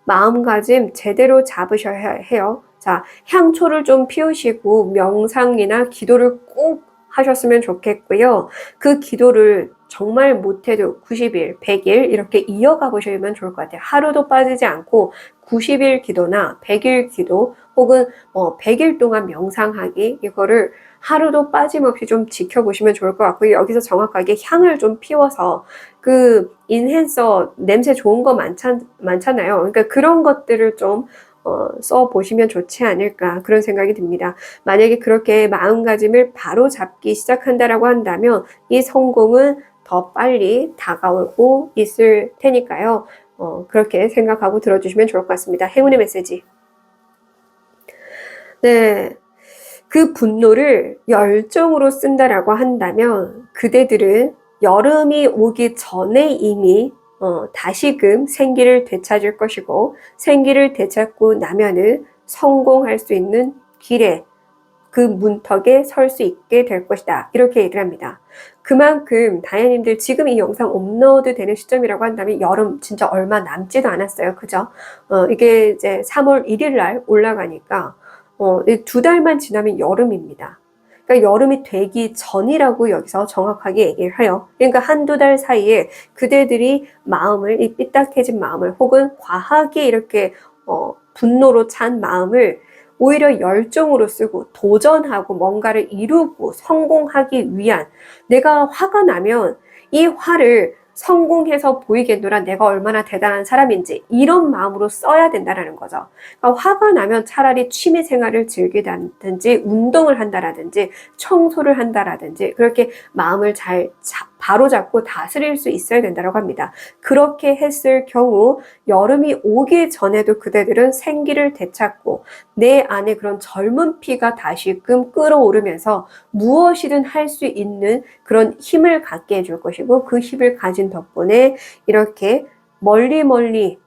마음가짐 제대로 잡으셔야 해요. 자, 향초를 좀 피우시고 명상이나 기도를 꼭 하셨으면 좋겠고요. 그 기도를 정말 못해도 90일, 100일 이렇게 이어가 보시면 좋을 것 같아요. 하루도 빠지지 않고 90일 기도나 100일 기도 혹은 100일 동안 명상하기 이거를 하루도 빠짐없이 좀 지켜보시면 좋을 것 같고요. 여기서 정확하게 향을 좀 피워서 그 인핸서 냄새 좋은 거 많잖아요. 그러니까 그런 것들을 좀 써보시면 좋지 않을까 그런 생각이 듭니다. 만약에 그렇게 마음가짐을 바로 잡기 시작한다라고 한다면 이 성공은 더 빨리 다가오고 있을 테니까요. 그렇게 생각하고 들어주시면 좋을 것 같습니다. 행운의 메시지. 네. 그 분노를 열정으로 쓴다라고 한다면 그대들은 여름이 오기 전에 이미 다시금 생기를 되찾을 것이고 생기를 되찾고 나면은 성공할 수 있는 길에 그 문턱에 설 수 있게 될 것이다. 이렇게 얘기를 합니다. 그만큼 다이아님들 지금 이 영상 업로드 되는 시점이라고 한다면 여름 진짜 얼마 남지도 않았어요. 그죠? 이게 이제 3월 1일 날 올라가니까 2달만 지나면 여름입니다. 그러니까 여름이 되기 전이라고 여기서 정확하게 얘기를 해요. 그러니까 한두 달 사이에 그대들이 마음을, 이 삐딱해진 마음을 혹은 과하게 이렇게 분노로 찬 마음을 오히려 열정으로 쓰고 도전하고 뭔가를 이루고 성공하기 위한, 내가 화가 나면 이 화를 성공해서 보이겠노라 내가 얼마나 대단한 사람인지 이런 마음으로 써야 된다는 거죠. 그러니까 화가 나면 차라리 취미 생활을 즐기다든지 운동을 한다라든지 청소를 한다라든지 그렇게 마음을 잘 바로잡고 다스릴 수 있어야 된다고 합니다. 그렇게 했을 경우 여름이 오기 전에도 그대들은 생기를 되찾고 내 안에 그런 젊은 피가 다시금 끓어오르면서 무엇이든 할 수 있는 그런 힘을 갖게 해줄 것이고 그 힘을 가진 덕분에 이렇게 멀리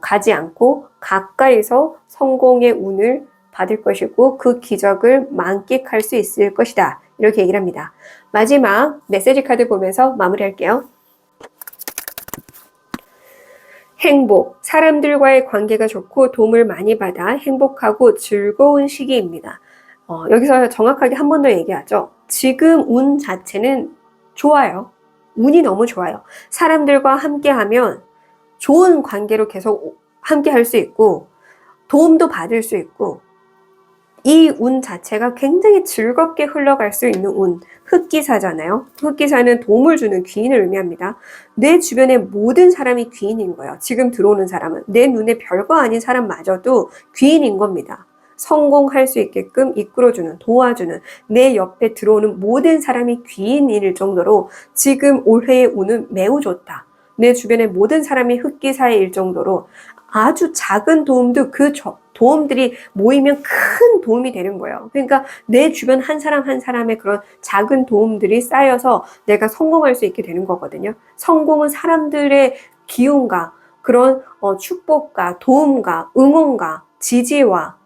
가지 않고 가까이서 성공의 운을 받을 것이고 그 기적을 만끽할 수 있을 것이다. 이렇게 얘기를 합니다. 마지막 메시지 카드 보면서 마무리할게요. 행복, 사람들과의 관계가 좋고 도움을 많이 받아 행복하고 즐거운 시기입니다. 여기서 정확하게 한 번 더 얘기하죠. 지금 운 자체는 좋아요. 운이 너무 좋아요. 사람들과 함께하면 좋은 관계로 계속 함께 할 수 있고 도움도 받을 수 있고 이 운 자체가 굉장히 즐겁게 흘러갈 수 있는 운. 흑기사잖아요. 흑기사는 도움을 주는 귀인을 의미합니다. 내 주변의 모든 사람이 귀인인 거예요. 지금 들어오는 사람은 내 눈에 별거 아닌 사람마저도 귀인인 겁니다. 성공할 수 있게끔 이끌어주는, 도와주는, 내 옆에 들어오는 모든 사람이 귀인일 정도로 지금 올해의 운은 매우 좋다. 내 주변의 모든 사람이 흑기사일 정도로 아주 작은 도움도 그 도움들이 모이면 큰 도움이 되는 거예요. 그러니까 내 주변 한 사람 한 사람의 그런 작은 도움들이 쌓여서 내가 성공할 수 있게 되는 거거든요. 성공은 사람들의 기운과 그런 축복과 도움과 응원과 지지와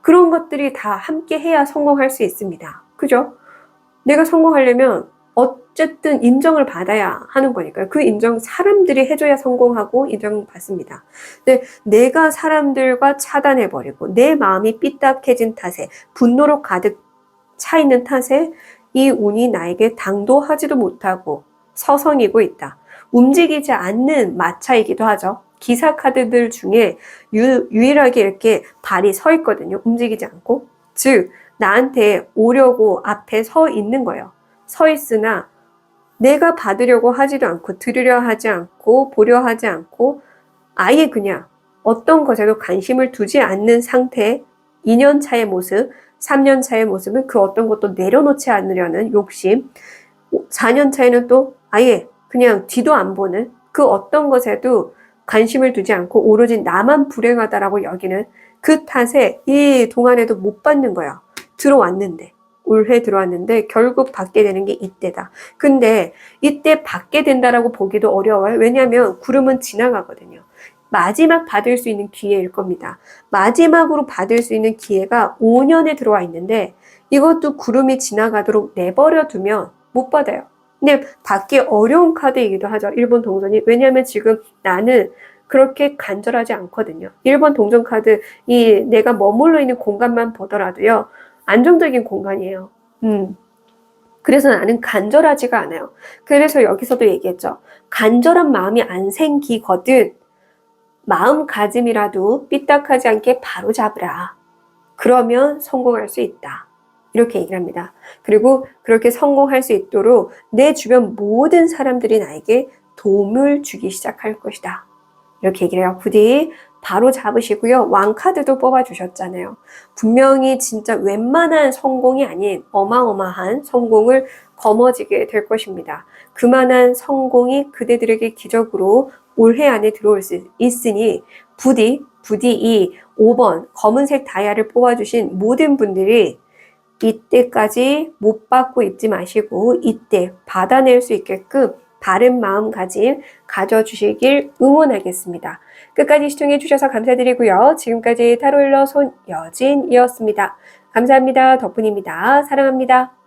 그런 것들이 다 함께 해야 성공할 수 있습니다. 그죠? 내가 성공하려면 어쨌든 인정을 받아야 하는 거니까요. 그 인정 사람들이 해줘야 성공하고 인정받습니다. 근데 내가 사람들과 차단해버리고 내 마음이 삐딱해진 탓에 분노로 가득 차 있는 탓에 이 운이 나에게 당도하지도 못하고 서성이고 있다. 움직이지 않는 마차이기도 하죠. 기사 카드들 중에 유일하게 이렇게 발이 서 있거든요. 움직이지 않고. 즉 나한테 오려고 앞에 서 있는 거예요. 서 있으나 내가 받으려고 하지도 않고 들으려 하지 않고 보려 하지 않고 아예 그냥 어떤 것에도 관심을 두지 않는 상태 2년 차의 모습, 3년 차의 모습은 그 어떤 것도 내려놓지 않으려는 욕심 4년 차에는 또 아예 그냥 뒤도 안 보는 그 어떤 것에도 관심을 두지 않고 오로지 나만 불행하다라고 여기는 그 탓에 이 동안에도 못 받는 거야. 들어왔는데. 올해 들어왔는데 결국 받게 되는 게 이때다. 근데 이때 받게 된다라고 보기도 어려워요. 왜냐하면 구름은 지나가거든요. 마지막 받을 수 있는 기회일 겁니다. 마지막으로 받을 수 있는 기회가 5년에 들어와 있는데 이것도 구름이 지나가도록 내버려 두면 못 받아요. 근데 받기 어려운 카드이기도 하죠. 1번 동전이. 왜냐하면 지금 나는 그렇게 간절하지 않거든요. 1번 동전 카드, 이 내가 머물러 있는 공간만 보더라도요. 안정적인 공간이에요. 그래서 나는 간절하지가 않아요. 그래서 여기서도 얘기했죠. 간절한 마음이 안 생기거든 마음가짐이라도 삐딱하지 않게 바로 잡으라. 그러면 성공할 수 있다. 이렇게 얘기를 합니다. 그리고 그렇게 성공할 수 있도록 내 주변 모든 사람들이 나에게 도움을 주기 시작할 것이다. 이렇게 얘기를 해요. 부디 바로 잡으시고요. 왕카드도 뽑아주셨잖아요. 분명히 진짜 웬만한 성공이 아닌 어마어마한 성공을 거머쥐게 될 것입니다. 그만한 성공이 그대들에게 기적으로 올해 안에 들어올 수 있으니 부디 이 5번 검은색 다이아를 뽑아주신 모든 분들이 이때까지 못 받고 있지 마시고 이때 받아낼 수 있게끔 바른 마음가짐 가져주시길 응원하겠습니다. 끝까지 시청해 주셔서 감사드리고요. 지금까지 타로일러 손여진이었습니다. 감사합니다. 덕분입니다. 사랑합니다.